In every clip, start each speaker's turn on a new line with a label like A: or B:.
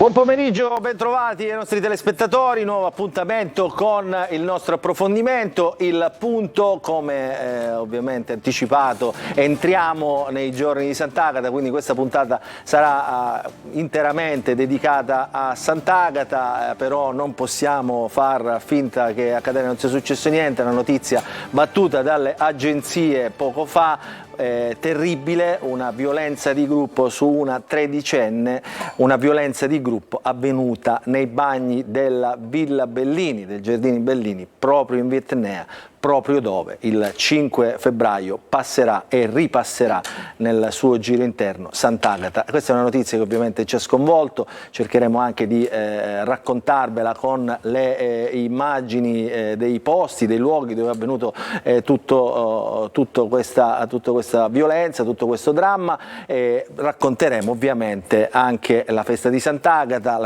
A: Buon pomeriggio, bentrovati ai nostri telespettatori, nuovo appuntamento con il nostro approfondimento. Il punto, come ovviamente anticipato, entriamo nei giorni di Sant'Agata, quindi questa puntata sarà interamente dedicata a Sant'Agata, però non possiamo far finta che a Catania non sia successo niente. Una notizia battuta dalle agenzie poco fa, terribile, una violenza di gruppo su una tredicenne, una violenza di gruppo avvenuta nei bagni della Villa Bellini, del Giardini Bellini, proprio in Vietnea, proprio dove il 5 febbraio passerà e ripasserà nel suo giro interno Sant'Agata. Questa è una notizia che ovviamente ci ha sconvolto, cercheremo anche di raccontarvela con le immagini dei posti, dei luoghi dove è avvenuto tutta questa violenza, tutto questo dramma. Racconteremo ovviamente anche la festa di Sant'Agata,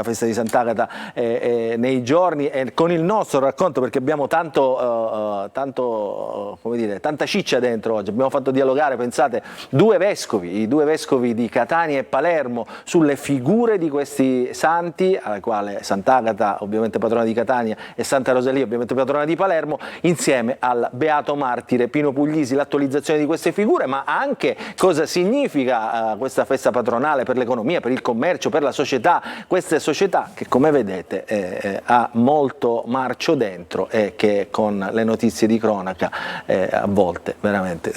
A: nei giorni, e con il nostro racconto, perché abbiamo tanta ciccia dentro oggi. Abbiamo fatto dialogare, pensate, i due vescovi di Catania e Palermo sulle figure di questi santi, alla quale Sant'Agata ovviamente patrona di Catania e Santa Rosalia ovviamente patrona di Palermo, insieme al beato martire Pino Puglisi, l'attualizzazione di queste figure, ma anche cosa significa questa festa patronale per l'economia, per il commercio, per la società, queste società che, come vedete, ha molto marcio dentro e che con le notizie di cronaca a volte veramente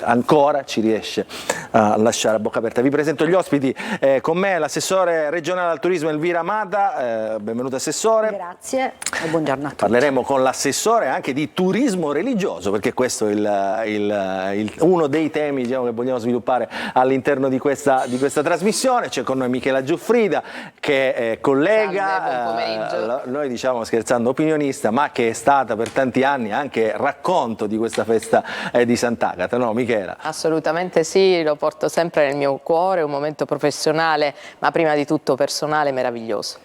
A: ancora ci riesce a lasciare a bocca aperta. Vi presento gli ospiti, con me l'assessore regionale al turismo Elvira Amata. Benvenuto assessore.
B: Grazie e buongiorno a tutti.
A: Parleremo con l'assessore anche di turismo religioso, perché questo è uno dei temi, diciamo, che vogliamo sviluppare all'interno di questa trasmissione. C'è con noi Michela Giuffrida, che è collega, noi diciamo scherzando opinionista, ma che è stata per tanti anni anche racconto di questa festa di Sant'Agata, no Michela?
C: Assolutamente sì, lo porto sempre nel mio cuore, un momento professionale, ma prima di tutto personale, meraviglioso.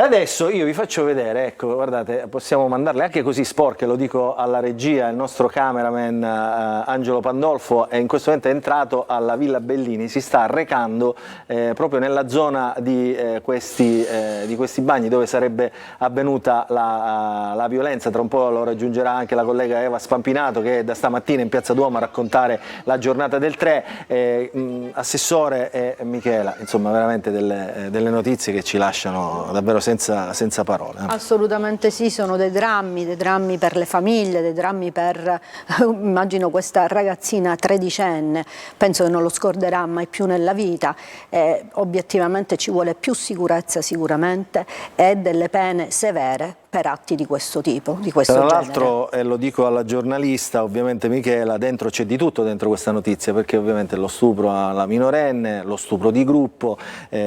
A: Adesso io vi faccio vedere, ecco, guardate, possiamo mandarle anche così sporche, lo dico alla regia, il nostro cameraman Angelo Pandolfo è in questo momento entrato alla Villa Bellini, si sta recando proprio nella zona di questi bagni dove sarebbe avvenuta la violenza. Tra un po' lo raggiungerà anche la collega Eva Spampinato, che è da stamattina in Piazza Duomo a raccontare la giornata del 3. Assessore e Michela, insomma veramente delle notizie che ci lasciano davvero senza parole.
B: Assolutamente sì, sono dei drammi per le famiglie, dei drammi per, immagino, questa ragazzina tredicenne, penso che non lo scorderà mai più nella vita. Obiettivamente ci vuole più sicurezza sicuramente e delle pene severe per atti di questo tipo, di questo genere.
A: Tra l'altro, e lo dico alla giornalista, ovviamente Michela, dentro c'è di tutto dentro questa notizia, perché ovviamente lo stupro alla minorenne, lo stupro di gruppo,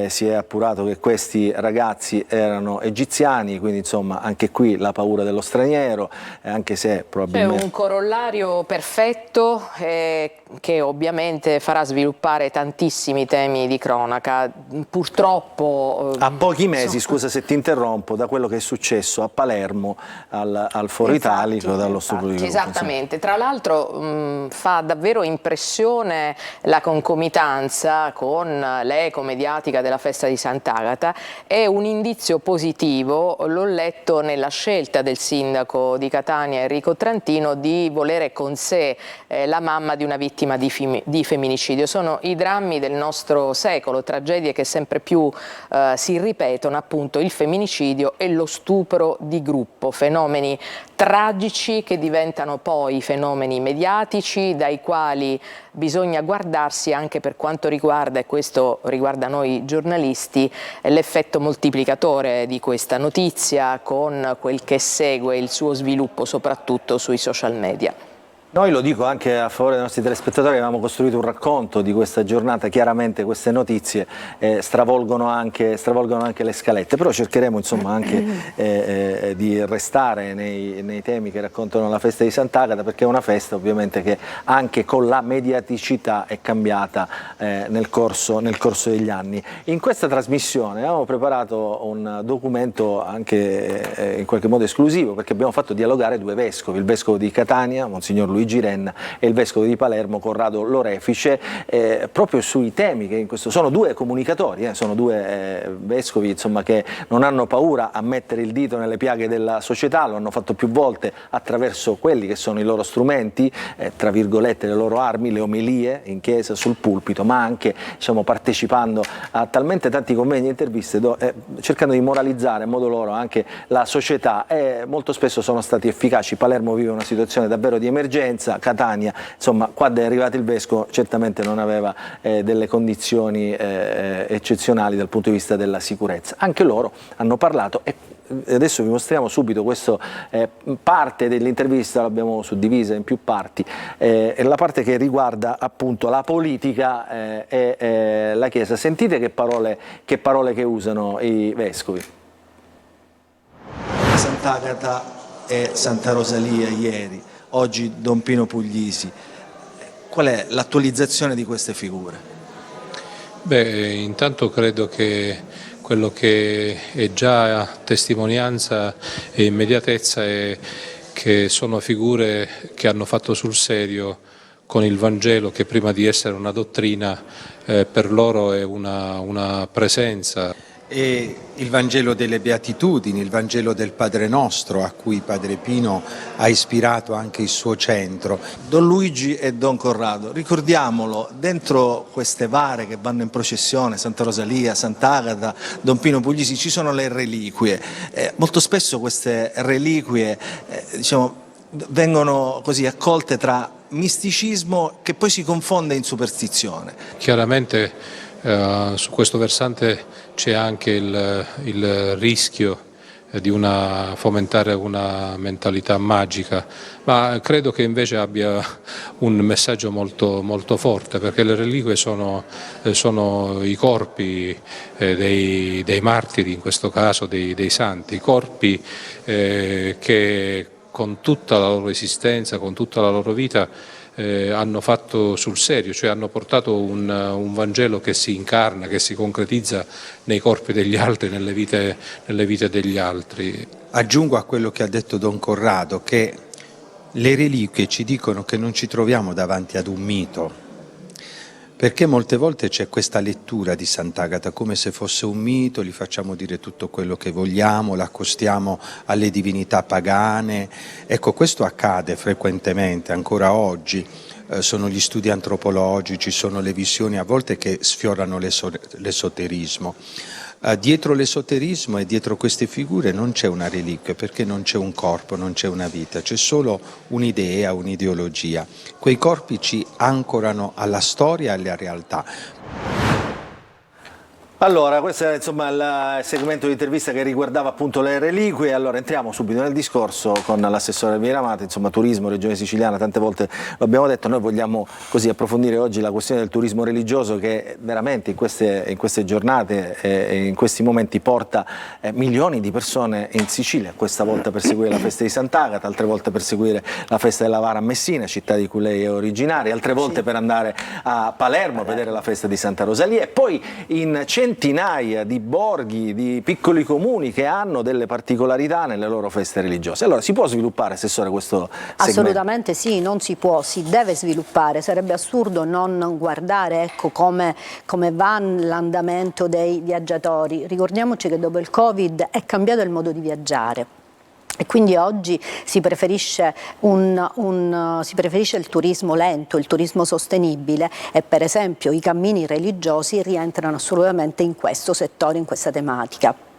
A: si è appurato che questi ragazzi erano egiziani, quindi insomma anche qui la paura dello straniero, anche se probabilmente...
C: C'è un corollario perfetto che ovviamente farà sviluppare tantissimi temi di cronaca. Purtroppo...
A: A pochi mesi, scusa se ti interrompo, da quello che è successo a Palermo al Foro Italico, dallo stupro di gruppo.
C: Esattamente, tra l'altro fa davvero impressione la concomitanza con l'eco mediatica della festa di Sant'Agata. È un indizio positivo, l'ho letto nella scelta del sindaco di Catania Enrico Trantino di volere con sé la mamma di una vittima di femminicidio. Sono i drammi del nostro secolo, tragedie che sempre più si ripetono, appunto il femminicidio e lo stupro di gruppo, fenomeni tragici che diventano poi fenomeni mediatici dai quali bisogna guardarsi anche per quanto riguarda, e questo riguarda noi giornalisti, l'effetto moltiplicatore di questa notizia con quel che segue il suo sviluppo soprattutto sui social media.
A: Noi, lo dico anche a favore dei nostri telespettatori, avevamo costruito un racconto di questa giornata. Chiaramente queste notizie stravolgono anche le scalette, però cercheremo insomma anche di restare nei temi che raccontano la festa di Sant'Agata, perché è una festa ovviamente che anche con la mediaticità è cambiata nel corso degli anni. In questa trasmissione abbiamo preparato un documento anche in qualche modo esclusivo, perché abbiamo fatto dialogare due vescovi, il vescovo di Catania, Monsignor Luigi Luigi Renna e il vescovo di Palermo Corrado Lorefice, proprio sui temi che in questo sono due comunicatori, sono due vescovi, insomma, che non hanno paura a mettere il dito nelle piaghe della società, lo hanno fatto più volte attraverso quelli che sono i loro strumenti, tra virgolette le loro armi, le omelie in chiesa, sul pulpito, ma anche, diciamo, partecipando a talmente tanti convegni e interviste cercando di moralizzare in modo loro anche la società, e molto spesso sono stati efficaci. Palermo vive una situazione davvero di emergenza, Catania, insomma, quando è arrivato il vescovo certamente non aveva delle condizioni eccezionali dal punto di vista della sicurezza. Anche loro hanno parlato e adesso vi mostriamo subito questa parte dell'intervista, l'abbiamo suddivisa in più parti, la parte che riguarda appunto la politica e la Chiesa. Sentite che parole che usano i vescovi. Sant'Agata e Santa Rosalia ieri, oggi Don Pino Puglisi. Qual è l'attualizzazione di queste figure?
D: Beh, intanto credo che quello che è già testimonianza e immediatezza è che sono figure che hanno fatto sul serio con il Vangelo, che prima di essere una dottrina per loro è una presenza.
E: E il Vangelo delle Beatitudini, il Vangelo del Padre Nostro, a cui Padre Pino ha ispirato anche il suo centro.
A: Don Luigi e Don Corrado, ricordiamolo, dentro queste vare che vanno in processione, Santa Rosalia, Sant'Agata, Don Pino Puglisi, ci sono le reliquie. Molto spesso queste reliquie diciamo, vengono così accolte tra misticismo che poi si confonde in superstizione.
D: Chiaramente su questo versante c'è anche il rischio di fomentare una mentalità magica, ma credo che invece abbia un messaggio molto, molto forte, perché le reliquie sono i corpi dei martiri, in questo caso dei santi, corpi che con tutta la loro esistenza, con tutta la loro vita hanno fatto sul serio, cioè hanno portato un Vangelo che si incarna, che si concretizza nei corpi degli altri, nelle vite degli altri.
E: Aggiungo a quello che ha detto Don Corrado che le reliquie ci dicono che non ci troviamo davanti ad un mito, perché molte volte c'è questa lettura di Sant'Agata come se fosse un mito, gli facciamo dire tutto quello che vogliamo, l'accostiamo alle divinità pagane. Ecco, questo accade frequentemente ancora oggi, sono gli studi antropologici, sono le visioni a volte che sfiorano l'esoterismo. Dietro l'esoterismo e dietro queste figure non c'è una reliquia, perché non c'è un corpo, non c'è una vita, c'è solo un'idea, un'ideologia. Quei corpi ci ancorano alla storia e alla realtà.
A: Allora, questo è insomma il segmento di intervista che riguardava appunto le reliquie. Allora entriamo subito nel discorso con l'assessore Elvira Amati, insomma turismo, Regione Siciliana, tante volte lo abbiamo detto, noi vogliamo così approfondire oggi la questione del turismo religioso che veramente in queste giornate e in questi momenti porta milioni di persone in Sicilia, questa volta per seguire la festa di Sant'Agata, altre volte per seguire la festa della Vara a Messina, città di cui lei è originaria, altre volte per andare a Palermo a vedere la festa di Santa Rosalia e poi in centinaia di borghi, di piccoli comuni che hanno delle particolarità nelle loro feste religiose. Allora si può sviluppare, Assessore, questo segmento?
B: Assolutamente sì, non si può, si deve sviluppare, sarebbe assurdo non guardare ecco, come va l'andamento dei viaggiatori. Ricordiamoci che dopo il Covid è cambiato il modo di viaggiare. E quindi oggi si preferisce il turismo lento, il turismo sostenibile e per esempio i cammini religiosi rientrano assolutamente in questo settore, in questa tematica.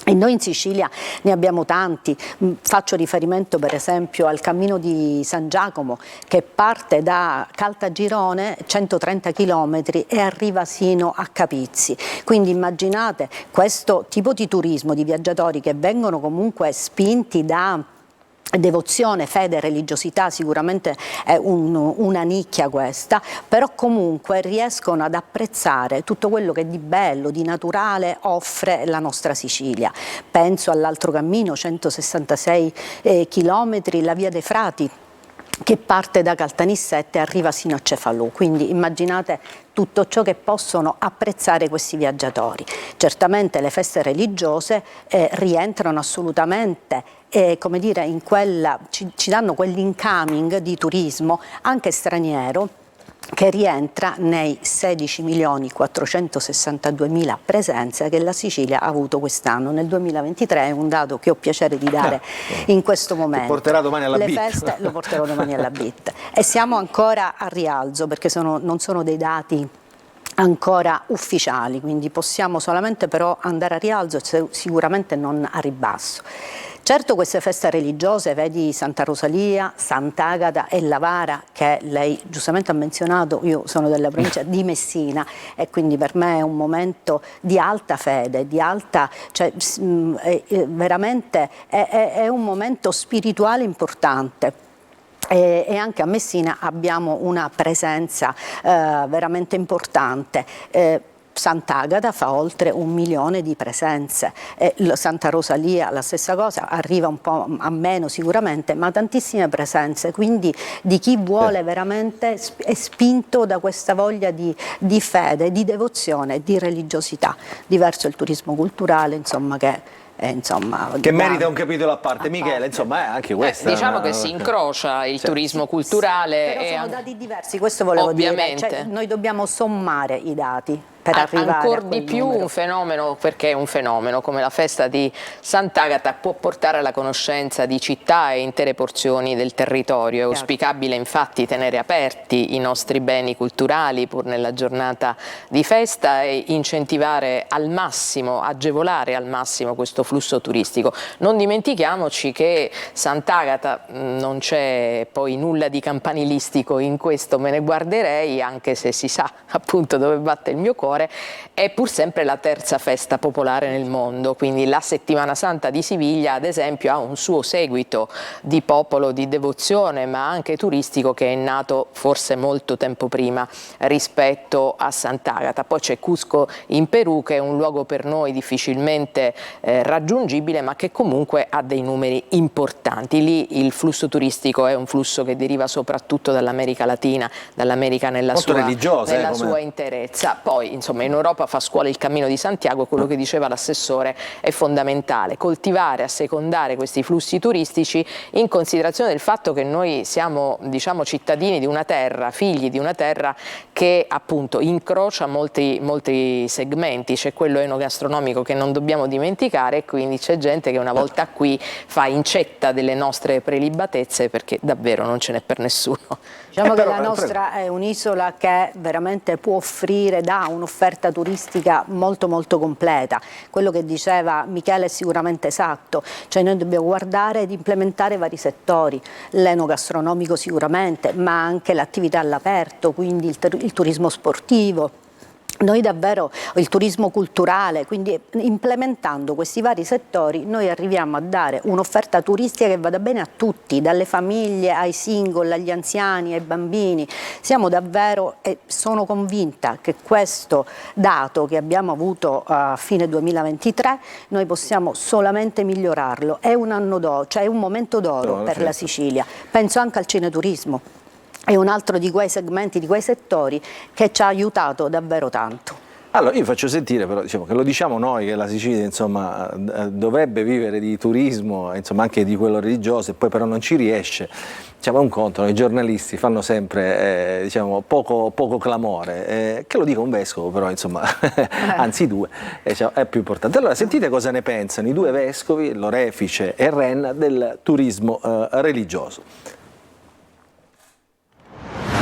B: E noi in Sicilia ne abbiamo tanti, faccio riferimento per esempio al cammino di San Giacomo che parte da Caltagirone, 130 km e arriva sino a Capizzi, quindi immaginate questo tipo di turismo, di viaggiatori che vengono comunque spinti da devozione, fede, religiosità, sicuramente è una nicchia questa, però comunque riescono ad apprezzare tutto quello che di bello, di naturale offre la nostra Sicilia. Penso all'altro cammino, 166 chilometri, la Via dei Frati, che parte da Caltanissette e arriva sino a Cefalù, quindi immaginate tutto ciò che possono apprezzare questi viaggiatori. Certamente le feste religiose rientrano assolutamente come dire, ci danno quell'incoming di turismo anche straniero, che rientra nei 16.462.000 presenze che la Sicilia ha avuto quest'anno. Nel 2023 è un dato che ho piacere di dare in questo momento.
A: Lo porterà domani alla BIT.
B: Feste lo porterò domani alla BIT. E siamo ancora a rialzo, perché non sono dei dati ancora ufficiali, quindi possiamo solamente però andare a rialzo e sicuramente non a ribasso. Certo, queste feste religiose, vedi Santa Rosalia, Sant'Agata e La Vara, che lei giustamente ha menzionato, io sono della provincia di Messina e quindi per me è un momento di alta fede, cioè veramente è un momento spirituale importante. E anche a Messina abbiamo una presenza veramente importante. Sant'Agata fa oltre 1 milione di presenze, Santa Rosalia la stessa cosa, arriva un po' a meno sicuramente, ma tantissime presenze, quindi di chi vuole veramente è spinto da questa voglia di fede, di devozione, di religiosità. Diverso il turismo culturale, insomma, che
A: merita un capitolo a parte. Michele, insomma, anche questa
C: diciamo che si incrocia il turismo culturale.
B: Però sono dati diversi, questo volevo dire, cioè, noi dobbiamo sommare i dati per arrivare
C: ancora
B: a quel
C: di più
B: numero.
C: Un fenomeno, perché un fenomeno come la festa di Sant'Agata può portare alla conoscenza di città e intere porzioni del territorio. È auspicabile infatti tenere aperti i nostri beni culturali pur nella giornata di festa e incentivare al massimo, agevolare al massimo questo flusso turistico. Non dimentichiamoci che Sant'Agata, non c'è poi nulla di campanilistico in questo, me ne guarderei, anche se si sa appunto dove batte il mio cuore, è pur sempre la terza festa popolare nel mondo, quindi la Settimana Santa di Siviglia ad esempio ha un suo seguito di popolo, di devozione, ma anche turistico, che è nato forse molto tempo prima rispetto a Sant'Agata. Poi c'è Cusco in Perù, che è un luogo per noi difficilmente raggiungibile, ma che comunque ha dei numeri importanti. Lì il flusso turistico è un flusso che deriva soprattutto dall'America Latina, dall'America nella sua interezza. Poi insomma in Europa fa scuola il Cammino di Santiago, quello che diceva l'assessore è fondamentale, coltivare, assecondare questi flussi turistici in considerazione del fatto che noi siamo, diciamo, cittadini di una terra, figli di una terra che appunto incrocia molti segmenti. C'è quello enogastronomico che non dobbiamo dimenticare, e quindi c'è gente che una volta qui fa incetta delle nostre prelibatezze, perché davvero non ce n'è per nessuno.
B: Diciamo che la nostra è un'isola che veramente può offrire, dà un'offerta turistica molto molto completa. Quello che diceva Michele è sicuramente esatto, cioè noi dobbiamo guardare ed implementare vari settori, l'enogastronomico sicuramente, ma anche l'attività all'aperto, quindi il turismo sportivo. Noi davvero, il turismo culturale, quindi implementando questi vari settori noi arriviamo a dare un'offerta turistica che vada bene a tutti, dalle famiglie ai single, agli anziani, ai bambini. Siamo davvero, e sono convinta che questo dato che abbiamo avuto a fine 2023 noi possiamo solamente migliorarlo. È un anno d'oro, cioè è un momento d'oro per la Sicilia. Penso anche al cineturismo. È un altro di quei segmenti, di quei settori che ci ha aiutato davvero tanto.
A: Allora, io faccio sentire però, diciamo, che lo diciamo noi, che la Sicilia insomma, dovrebbe vivere di turismo, insomma, anche di quello religioso, e poi però non ci riesce. Diciamo, è un conto, no? I giornalisti fanno sempre diciamo, poco clamore, che lo dica un vescovo però, insomma, anzi due, diciamo, è più importante. Allora, sentite cosa ne pensano i due vescovi, l'orefice e Renna, del turismo religioso.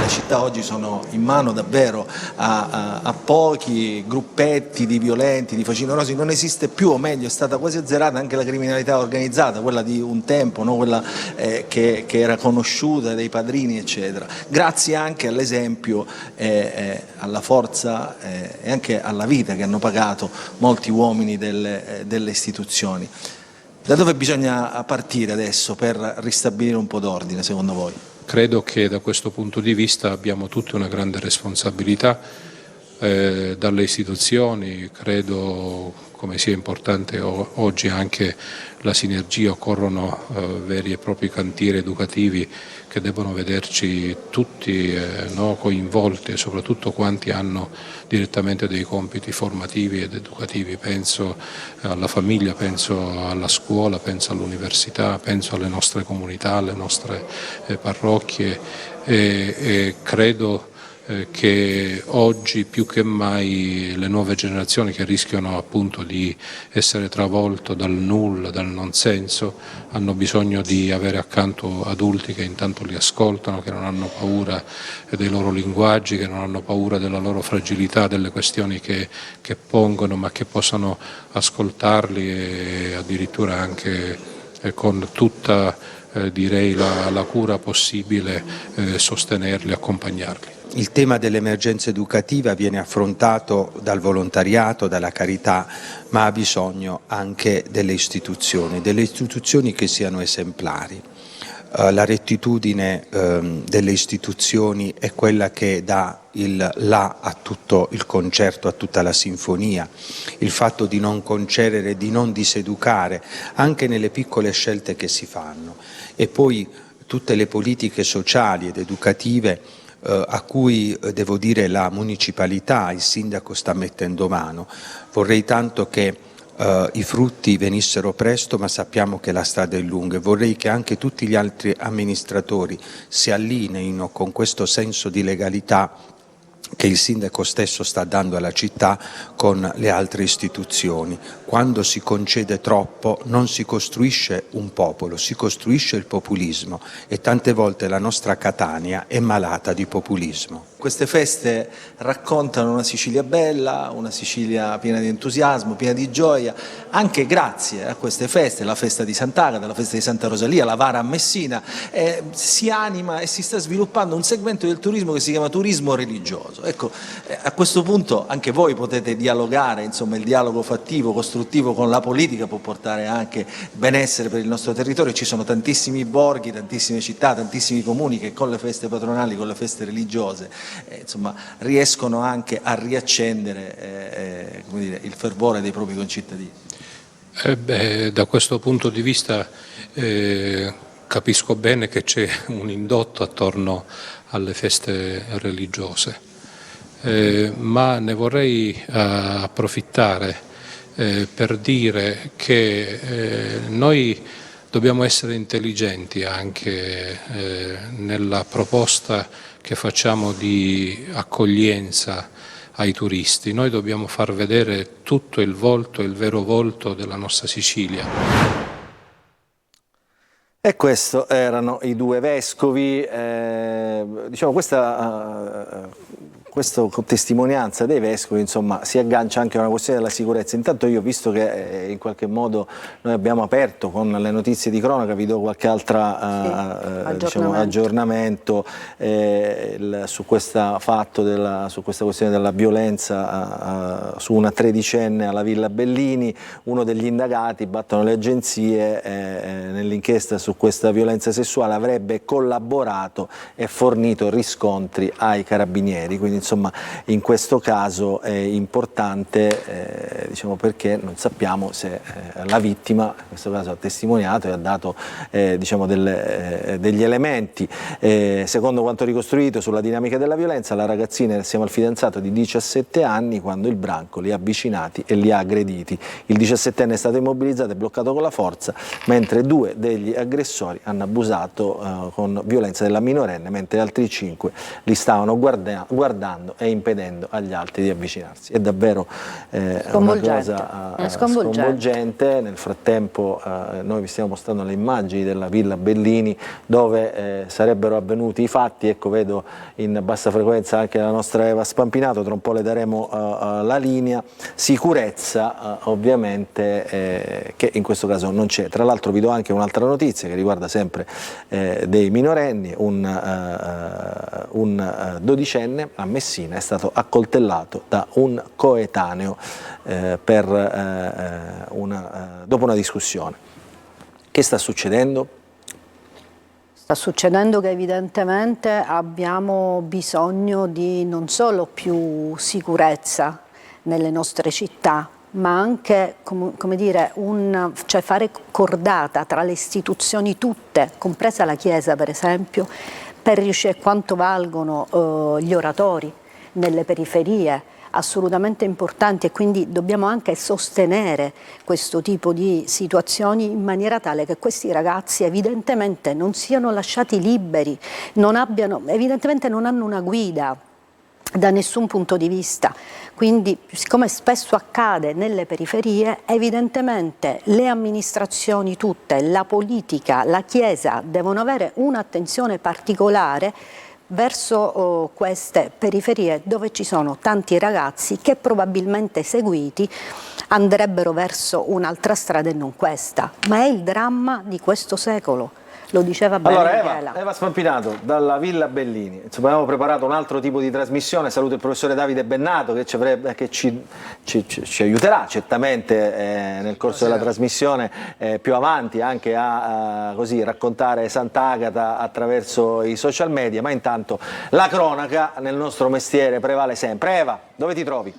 F: Le città oggi sono in mano davvero a pochi gruppetti di violenti, di facinorosi, non esiste più, o meglio è stata quasi azzerata anche la criminalità organizzata, quella di un tempo, no? Quella che era conosciuta dai padrini eccetera, grazie anche all'esempio, alla forza e anche alla vita che hanno pagato molti uomini delle istituzioni. Da dove bisogna partire adesso per ristabilire un po' d'ordine secondo voi?
D: Credo che da questo punto di vista abbiamo tutti una grande responsabilità dalle istituzioni, credo come sia importante oggi anche la sinergia, occorrono veri e propri cantieri educativi che devono vederci tutti coinvolti, e soprattutto quanti hanno direttamente dei compiti formativi ed educativi. Penso alla famiglia, penso alla scuola, penso all'università, penso alle nostre comunità, alle nostre parrocchie e credo che oggi più che mai le nuove generazioni, che rischiano appunto di essere travolte dal nulla, dal non senso, hanno bisogno di avere accanto adulti che intanto li ascoltano, che non hanno paura dei loro linguaggi, che non hanno paura della loro fragilità, delle questioni che pongono, ma che possano ascoltarli e addirittura anche con tutta direi la cura possibile sostenerli, accompagnarli.
E: Il tema dell'emergenza educativa viene affrontato dal volontariato, dalla carità, ma ha bisogno anche delle istituzioni che siano esemplari. La rettitudine delle istituzioni è quella che dà il là a tutto il concerto, a tutta la sinfonia, il fatto di non concedere, di non diseducare, anche nelle piccole scelte che si fanno. E poi tutte le politiche sociali ed educative a cui devo dire la municipalità, il sindaco sta mettendo mano. Vorrei tanto che i frutti venissero presto, ma sappiamo che la strada è lunga, e vorrei che anche tutti gli altri amministratori si allineino con questo senso di legalità che il sindaco stesso sta dando alla città con le altre istituzioni. Quando si concede troppo non si costruisce un popolo, si costruisce il populismo, e tante volte la nostra Catania è malata di populismo.
F: Queste feste raccontano una Sicilia bella, una Sicilia piena di entusiasmo, piena di gioia, anche grazie a queste feste, la festa di Sant'Agata, la festa di Santa Rosalia, la Vara a Messina, si anima e si sta sviluppando un segmento del turismo che si chiama turismo religioso. Ecco, a questo punto anche voi potete dialogare, insomma il dialogo fattivo, costruttivo con la politica può portare anche benessere per il nostro territorio. Ci sono tantissimi borghi, tantissime città, tantissimi comuni che con le feste patronali, con le feste religiose insomma, riescono anche a riaccendere come dire, il fervore dei propri concittadini.
D: Da questo punto di vista capisco bene che c'è un indotto attorno alle feste religiose, ma ne vorrei approfittare per dire che noi dobbiamo essere intelligenti anche nella proposta che facciamo di accoglienza ai turisti. Noi dobbiamo far vedere tutto il volto, il vero volto della nostra Sicilia.
A: E questi erano i due vescovi, diciamo questa testimonianza dei vescovi insomma, si aggancia anche a una questione della sicurezza. Intanto io, visto che in qualche modo noi abbiamo aperto con le notizie di cronaca, vi do qualche altra aggiornamento su questa questione della violenza su una tredicenne alla Villa Bellini. Uno degli indagati, battono le agenzie, nell'inchiesta su questa violenza sessuale avrebbe collaborato e fornito riscontri ai carabinieri, quindi insomma in questo caso è importante diciamo, perché non sappiamo se la vittima in questo caso ha testimoniato e ha dato diciamo degli elementi. Secondo quanto ricostruito sulla dinamica della violenza, la ragazzina era assieme al fidanzato di 17 anni quando il branco li ha avvicinati e li ha aggrediti. Il 17enne è stato immobilizzato e bloccato con la forza, mentre 2 degli aggressori hanno abusato con violenza della minorenne, mentre altri 5 li stavano guardando e impedendo agli altri di avvicinarsi. È davvero una cosa sconvolgente. Nel frattempo noi vi stiamo mostrando le immagini della Villa Bellini dove sarebbero avvenuti i fatti. Ecco, vedo in bassa frequenza anche la nostra Eva Spampinato, tra un po' le daremo la linea. Sicurezza ovviamente che in questo caso non c'è. Tra l'altro vi do anche un'altra notizia che riguarda sempre dei minorenni. Un 12enne a Messina è stato accoltellato da un coetaneo dopo una discussione. Che sta succedendo?
B: Sta succedendo che evidentemente abbiamo bisogno di non solo più sicurezza nelle nostre città, ma anche come dire, cioè fare cordata tra le istituzioni tutte, compresa la Chiesa per esempio, per riuscire quanto valgono gli oratori nelle periferie, assolutamente importanti, e quindi dobbiamo anche sostenere questo tipo di situazioni in maniera tale che questi ragazzi evidentemente non siano lasciati liberi, evidentemente non hanno una guida da nessun punto di vista. Quindi, siccome spesso accade nelle periferie, evidentemente le amministrazioni tutte, la politica, la Chiesa devono avere un'attenzione particolare verso queste periferie dove ci sono tanti ragazzi che probabilmente seguiti andrebbero verso un'altra strada e non questa, ma è il dramma di questo secolo. Lo diceva bene
A: Allora Eva Spampinato dalla Villa Bellini, insomma, abbiamo preparato un altro tipo di trasmissione, saluto il professore Davide Bennato che ci aiuterà certamente nel corso della trasmissione più avanti anche a così raccontare Sant'Agata attraverso i social media, ma intanto la cronaca nel nostro mestiere prevale sempre. Eva, dove ti trovi?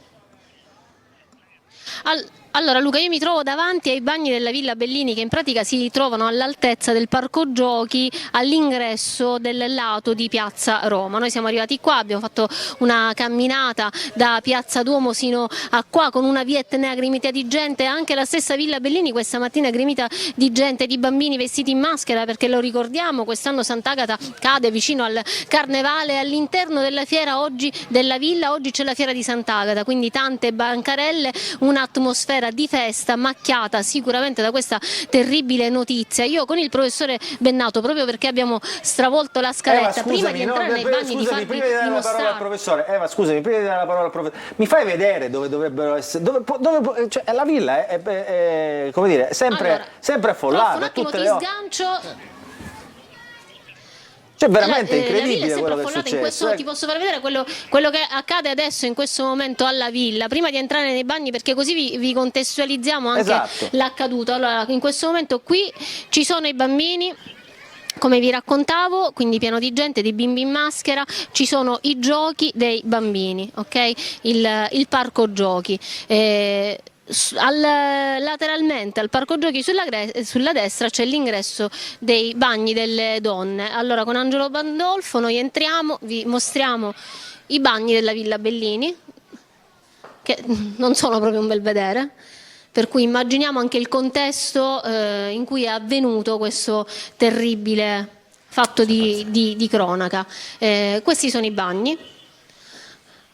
G: Allora Luca, io mi trovo davanti ai bagni della Villa Bellini, che in pratica si trovano all'altezza del parco giochi all'ingresso del lato di Piazza Roma. Noi siamo arrivati qua, abbiamo fatto una camminata da Piazza Duomo sino a qua con una via etnea gremita di gente. Anche la stessa Villa Bellini questa mattina è gremita di gente, di bambini vestiti in maschera, perché lo ricordiamo, quest'anno Sant'Agata cade vicino al Carnevale. All'interno della fiera oggi della Villa oggi c'è la fiera di Sant'Agata, quindi tante bancarelle, un'atmosfera di festa macchiata sicuramente da questa terribile notizia. Io con il professore Bennato, proprio perché abbiamo stravolto la scaletta, prima di entrare nei bagni di farvi
A: dimostrare. Eva, scusami, prima di dare la parola al professore, mi fai vedere dove dovrebbero essere, cioè, la villa è come dire, sempre affollata.
G: Un attimo
A: tutte
G: ti
A: le ore.
G: sgancio.
A: Cioè, veramente incredibile
G: la
A: quello che è successo.
G: Ti posso far vedere quello che accade adesso in questo momento alla Villa, prima di entrare nei bagni, perché così vi contestualizziamo anche l'accaduto. Allora, in questo momento qui ci sono i bambini, come vi raccontavo, quindi pieno di gente, di bimbi in maschera, ci sono i giochi dei bambini, ok? Il parco giochi. Lateralmente al parco giochi sulla destra c'è l'ingresso dei bagni delle donne. Allora con Angelo Pandolfo noi entriamo, vi mostriamo i bagni della Villa Bellini, che non sono proprio un bel vedere, per cui immaginiamo anche il contesto in cui è avvenuto questo terribile fatto di cronaca. Questi sono i bagni.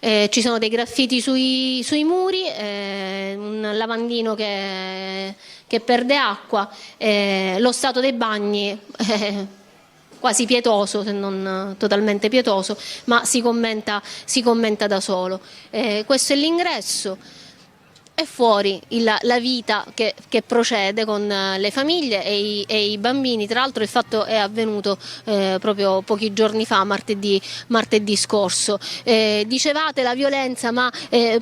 G: Ci sono dei graffiti sui muri, un lavandino che perde acqua, lo stato dei bagni quasi pietoso, se non totalmente pietoso, ma si commenta da solo. Questo è l'ingresso. E fuori la vita che procede con le famiglie e i bambini. Tra l'altro il fatto è avvenuto proprio pochi giorni fa, martedì scorso. Dicevate la violenza, ma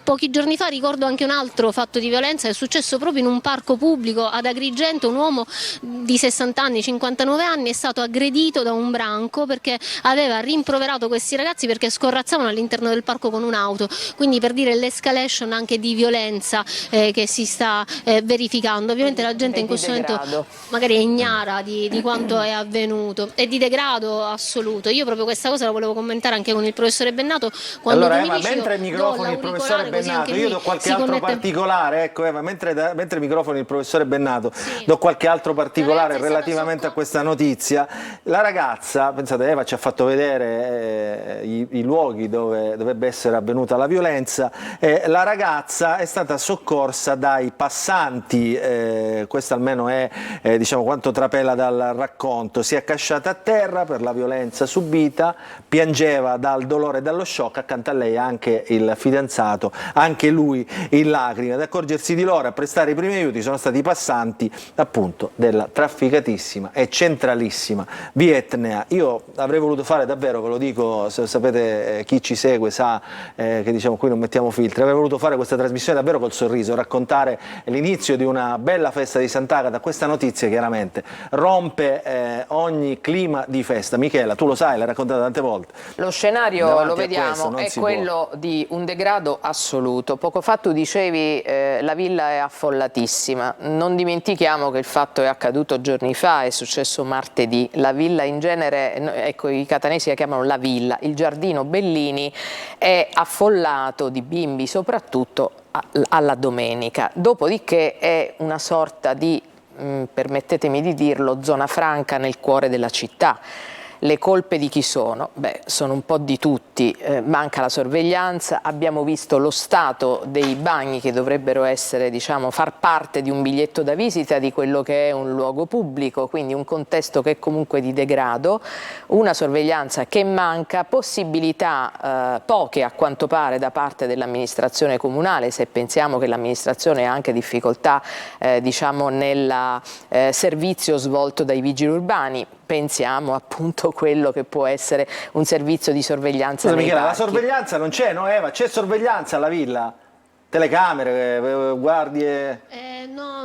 G: pochi giorni fa ricordo anche un altro fatto di violenza che è successo proprio in un parco pubblico ad Agrigento. Un uomo di 60 anni, 59 anni è stato aggredito da un branco perché aveva rimproverato questi ragazzi perché scorrazzavano all'interno del parco con un'auto. Quindi, per dire, l'escalation anche di violenza che si sta verificando. Ovviamente la gente in questo momento magari è ignara di quanto è avvenuto, e di degrado assoluto. Io proprio questa cosa la volevo commentare anche con il professore Bennato. Quando
A: allora Eva, mentre i microfoni il professore Bennato, io do qualche altro particolare, ecco Eva, mentre i microfoni il professore Bennato, do qualche altro particolare relativamente a questa notizia. La ragazza, pensate, Eva ci ha fatto vedere i luoghi dove dovrebbe essere avvenuta la violenza, la ragazza è stata soccorsa dai passanti, questo almeno è diciamo quanto trapela dal racconto. Si è accasciata a terra per la violenza subita, piangeva dal dolore e dallo shock, accanto a lei anche il fidanzato, anche lui in lacrime. Ad accorgersi di loro, a prestare i primi aiuti sono stati i passanti appunto della trafficatissima e centralissima via etnea. Io avrei voluto fare davvero, ve lo dico, sapete, chi ci segue sa che diciamo qui non mettiamo filtri, avrei voluto fare questa trasmissione davvero col sorriso, raccontare l'inizio di una bella festa di Sant'Agata. Questa notizia chiaramente rompe ogni clima di festa. Michela, tu lo sai, l'hai raccontato tante volte.
C: Lo scenario,
A: Davanti
C: lo
A: a questo
C: vediamo,
A: non
C: è
A: si
C: quello di un degrado assoluto. Poco fa tu dicevi la villa è affollatissima. Non dimentichiamo che il fatto è accaduto giorni fa, è successo martedì. La villa in genere, ecco, i catanesi la chiamano la villa, il giardino Bellini è affollato di bimbi, soprattutto alla domenica. Dopodiché è una sorta di, permettetemi di dirlo, zona franca nel cuore della città. Le colpe di chi sono? Beh, sono un po' di tutti, manca la sorveglianza, abbiamo visto lo stato dei bagni che dovrebbero essere, diciamo, far parte di un biglietto da visita di quello che è un luogo pubblico, quindi un contesto che è comunque di degrado, una sorveglianza che manca, possibilità poche a quanto pare da parte dell'amministrazione comunale, se pensiamo che l'amministrazione ha anche difficoltà diciamo nel servizio svolto dai vigili urbani. Pensiamo appunto quello che può essere un servizio di sorveglianza.
A: Scusa,
C: nei
A: Michela, la
C: parchi.
A: sorveglianza non c'è, no Eva? C'è sorveglianza alla villa? Telecamere, guardie,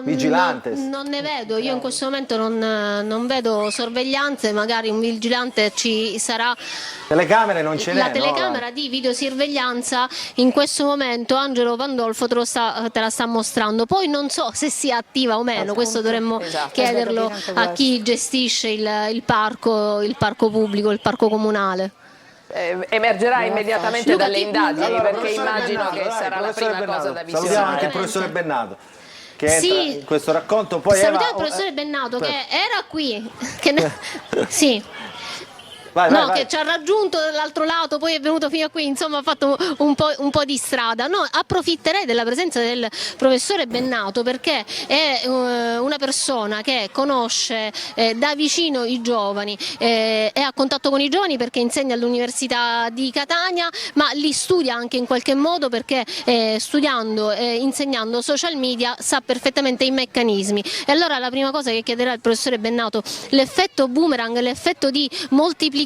A: vigilantes?
G: Non ne vedo, io in questo momento non vedo sorveglianze, magari un vigilante ci sarà.
A: Telecamere non ce n'è,
G: La telecamera di videosorveglianza in questo momento Angelo Pandolfo te la sta mostrando, poi non so se sia attiva o meno, questo dovremmo chiederlo a chi gestisce il parco pubblico, il parco comunale.
C: Emergerà immediatamente
G: Luca,
C: dalle indagini,
A: Allora,
C: perché
A: professore
C: immagino
A: Bennato,
C: che
A: dai,
C: sarà la
A: professore
C: prima cosa
A: Bennato.
C: da visionare.
A: Salutiamo anche il professore Bennato che entra
G: Sì,
A: in questo racconto. Poi
G: salutiamo
A: Eva,
G: il professore Bennato che
A: aspetta.
G: era qui, sì.
A: Vai,
G: No,
A: vai.
G: che ci ha raggiunto dall'altro lato, poi è venuto fino a qui, insomma ha fatto un po' di strada. No, approfitterei della presenza del professore Bennato perché è una persona che conosce da vicino i giovani, è a contatto con i giovani perché insegna all'Università di Catania, ma li studia anche in qualche modo perché studiando e insegnando social media sa perfettamente i meccanismi. E allora la prima cosa che chiederà il professore Bennato, l'effetto boomerang, l'effetto di moltiplicatore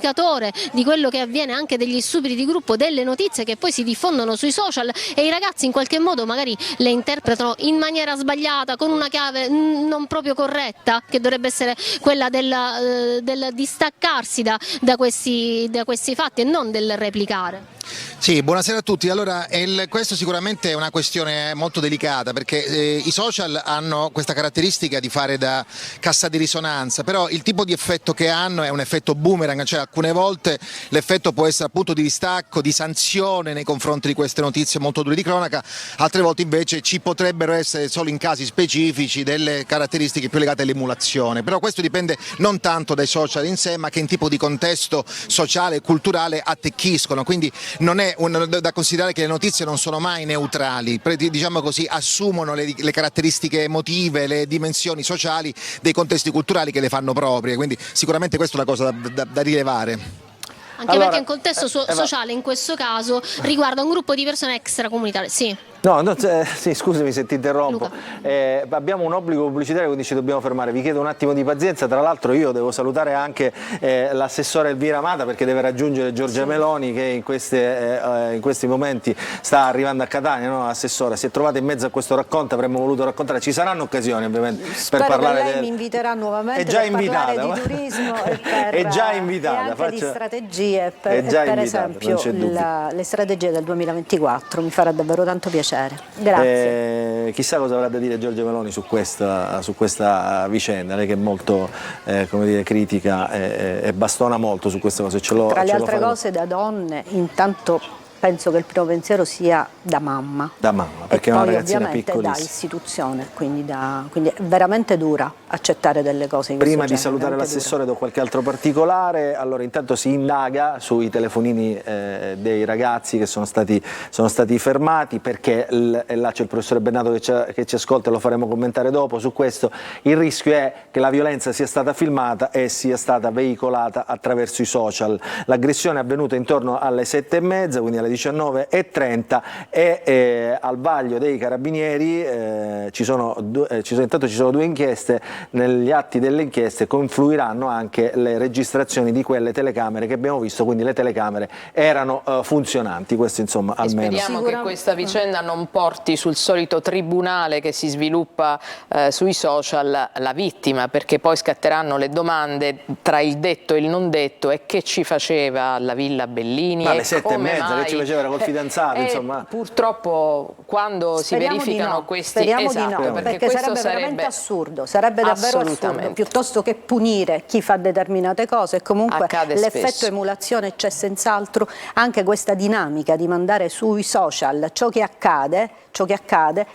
G: di quello che avviene anche degli stupri di gruppo, delle notizie che poi si diffondono sui social e i ragazzi in qualche modo magari le interpretano in maniera sbagliata, con una chiave non proprio corretta, che dovrebbe essere quella del distaccarsi da questi fatti e non del replicare.
H: Sì, buonasera a tutti. Allora, questo sicuramente è una questione molto delicata perché i social hanno questa caratteristica di fare da cassa di risonanza, però il tipo di effetto che hanno è un effetto boomerang, cioè alcune volte l'effetto può essere appunto di distacco, di sanzione nei confronti di queste notizie molto dure di cronaca, altre volte invece ci potrebbero essere solo in casi specifici delle caratteristiche più legate all'emulazione, però questo dipende non tanto dai social in sé ma che in tipo di contesto sociale e culturale attecchiscono, quindi non è da considerare che le notizie non sono mai neutrali, diciamo così, assumono le caratteristiche emotive, le dimensioni sociali dei contesti culturali che le fanno proprie, quindi sicuramente questa è una cosa da rilevare.
G: Anche
A: Allora,
G: perché il contesto sociale in questo caso riguarda un gruppo di persone extracomunitarie, sì.
A: No, sì, scusami se ti interrompo. Abbiamo un obbligo pubblicitario, quindi ci dobbiamo fermare. Vi chiedo un attimo di pazienza. Tra l'altro io devo salutare anche l'assessore Elvira Amata perché deve raggiungere Giorgia Meloni che in questi momenti sta arrivando a Catania, no? Assessore, si è trovata in mezzo a questo racconto, avremmo voluto raccontare. Ci saranno occasioni ovviamente
B: Spero
A: per parlare
B: che lei mi inviterà nuovamente
A: è già
B: per
A: invitata,
B: parlare di turismo e
A: è già invitata,
B: e anche di strategie,
A: è già
B: per
A: invitata,
B: esempio
A: non c'è dubbio.
B: le strategie del 2024, mi farà davvero tanto piacere. Grazie.
A: Chissà cosa avrà da dire Giorgia Meloni su questa vicenda, lei che è molto come dire, critica e bastona molto su queste cose.
B: Tra le altre cose da donne, intanto penso che il primo pensiero sia da mamma.
A: Da mamma, perché
B: e
A: è una
B: poi
A: ragazzina
B: ovviamente da
A: piccolissima.
B: istituzione, quindi è veramente dura accettare delle cose in
A: Prima
B: questo
A: di
B: genere,
A: salutare l'assessore do qualche altro particolare. Allora intanto si indaga sui telefonini dei ragazzi che sono stati fermati perché là c'è il professore Bennato che ci ascolta e lo faremo commentare dopo su questo. Il rischio è che la violenza sia stata filmata e sia stata veicolata attraverso i social. L'aggressione è avvenuta intorno alle 7:30, quindi alle 19:30 e al vaglio dei carabinieri intanto ci sono due inchieste negli atti delle inchieste confluiranno anche le registrazioni di quelle telecamere che abbiamo visto, quindi le telecamere erano funzionanti, questo insomma almeno.
C: Speriamo che questa vicenda non porti sul solito tribunale che si sviluppa sui social la vittima, perché poi scatteranno le domande tra il detto e il non detto: e che ci faceva alla Villa Bellini?
A: Ma alle 7:30 che ci faceva col fidanzato, insomma.
C: Purtroppo quando
B: Speriamo
C: si verificano
B: di no.
C: questi,
B: Speriamo
C: esatto,
B: di no, perché sarebbe veramente assurdo, sarebbe davvero assurdo, piuttosto che punire chi fa determinate cose. Comunque l'effetto emulazione c'è senz'altro, anche questa dinamica di mandare sui social ciò che accade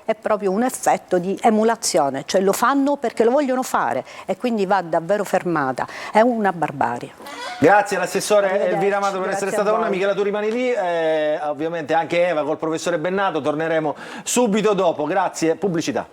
B: è proprio un effetto di emulazione, cioè lo fanno perché lo vogliono fare e quindi va davvero fermata, è una barbarie.
A: Grazie all'assessore Elvira Amato per essere stata con noi. Michela, tu rimani lì, ovviamente anche Eva col professore Bennato, torneremo subito dopo. Grazie, pubblicità.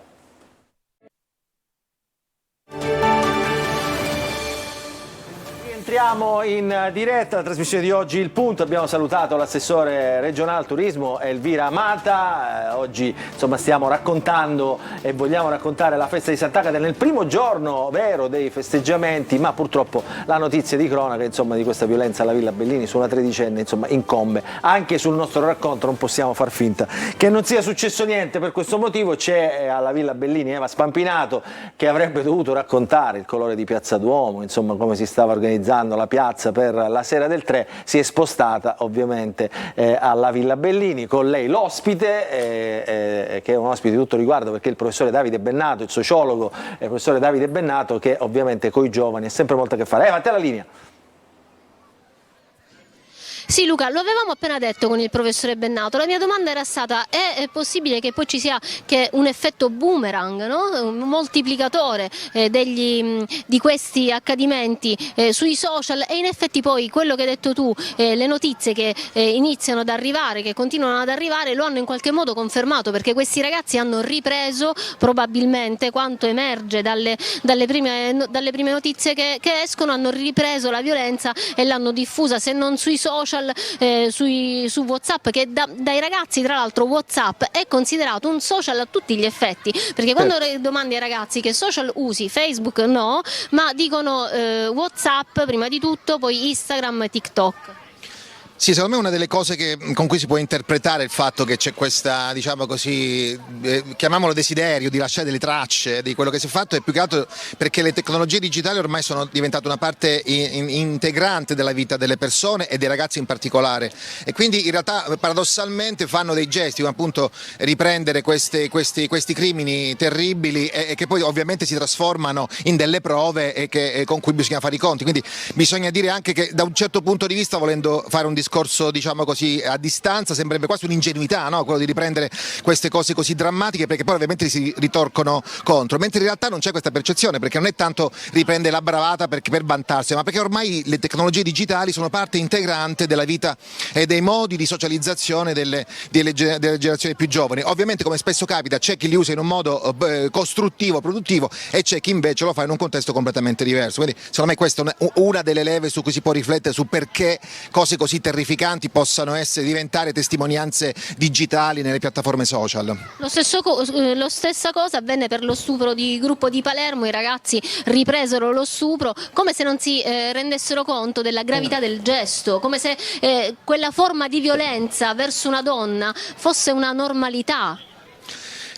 A: Entriamo in diretta, la trasmissione di oggi Il Punto, abbiamo salutato l'assessore regionale al turismo Elvira Amata, oggi insomma stiamo raccontando e vogliamo raccontare la festa di Sant'Agata nel primo giorno vero dei festeggiamenti, ma purtroppo la notizia di cronaca insomma di questa violenza alla Villa Bellini su una tredicenne insomma incombe anche sul nostro racconto, non possiamo far finta che non sia successo niente. Per questo motivo c'è alla Villa Bellini Eva Spampinato che avrebbe dovuto raccontare il colore di Piazza Duomo, insomma come si stava organizzando la piazza per la sera del 3, si è spostata ovviamente alla Villa Bellini, con lei l'ospite che è un ospite di tutto riguardo perché è il professore Davide Bennato, il sociologo professore Davide Bennato, che ovviamente con i giovani ha sempre molto a che fare. A te la linea.
G: Sì Luca, lo avevamo appena detto con il professore Bennato, la mia domanda era stata: è possibile che poi ci sia un effetto boomerang, no? Un moltiplicatore di questi accadimenti sui social, e in effetti poi quello che hai detto tu, le notizie che iniziano ad arrivare, che continuano ad arrivare, lo hanno in qualche modo confermato, perché questi ragazzi hanno ripreso probabilmente quanto emerge dalle prime notizie che escono, hanno ripreso la violenza e l'hanno diffusa, se non sui social, su WhatsApp, che dai ragazzi, tra l'altro WhatsApp è considerato un social a tutti gli effetti, perché quando domandi ai ragazzi che social usi, Facebook no, ma dicono WhatsApp prima di tutto, poi Instagram, TikTok.
H: Sì, secondo me una delle cose con cui si può interpretare il fatto che c'è questa, diciamo così, chiamiamolo desiderio di lasciare delle tracce di quello che si è fatto, è più che altro perché le tecnologie digitali ormai sono diventate una parte integrante della vita delle persone e dei ragazzi in particolare, e quindi in realtà paradossalmente fanno dei gesti come appunto riprendere questi crimini terribili e che poi ovviamente si trasformano in delle prove con cui bisogna fare i conti. Quindi bisogna dire anche che da un certo punto di vista, volendo fare un discorso diciamo così a distanza, sembrerebbe quasi un'ingenuità, no? Quello di riprendere queste cose così drammatiche, perché poi ovviamente si ritorcono contro, mentre in realtà non c'è questa percezione, perché non è tanto riprendere la bravata per vantarsi, ma perché ormai le tecnologie digitali sono parte integrante della vita e dei modi di socializzazione delle generazioni più giovani. Ovviamente, come spesso capita, c'è chi li usa in un modo costruttivo, produttivo, e c'è chi invece lo fa in un contesto completamente diverso. Quindi secondo me questa è una delle leve su cui si può riflettere su perché cose così terrificanti possano diventare testimonianze digitali nelle piattaforme social.
G: Lo stessa cosa avvenne per lo stupro di gruppo di Palermo, i ragazzi ripresero lo stupro come se non si rendessero conto della gravità del gesto, come se quella forma di violenza verso una donna fosse una normalità.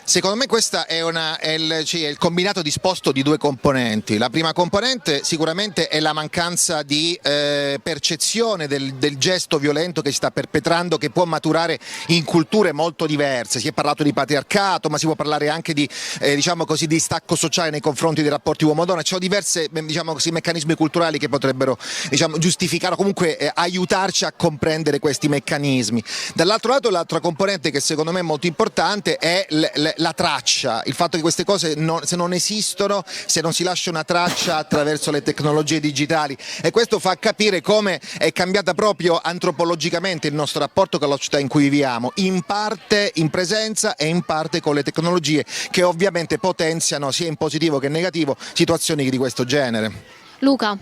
H: Secondo me questo è il combinato disposto di due componenti. La prima componente sicuramente è la mancanza di percezione del gesto violento che si sta perpetrando, che può maturare in culture molto diverse. Si è parlato di patriarcato, ma si può parlare anche di diciamo così, di stacco sociale nei confronti dei rapporti uomo-donna. Ci sono diversi diciamo così, meccanismi culturali che potrebbero giustificare o comunque aiutarci a comprendere questi meccanismi. Dall'altro lato, l'altra componente che secondo me è molto importante è la traccia, il fatto che queste cose se non esistono, se non si lascia una traccia attraverso le tecnologie digitali, e questo fa capire come è cambiata proprio antropologicamente il nostro rapporto con la società in cui viviamo, in parte in presenza e in parte con le tecnologie che ovviamente potenziano sia in positivo che in negativo situazioni di questo genere.
G: Luca.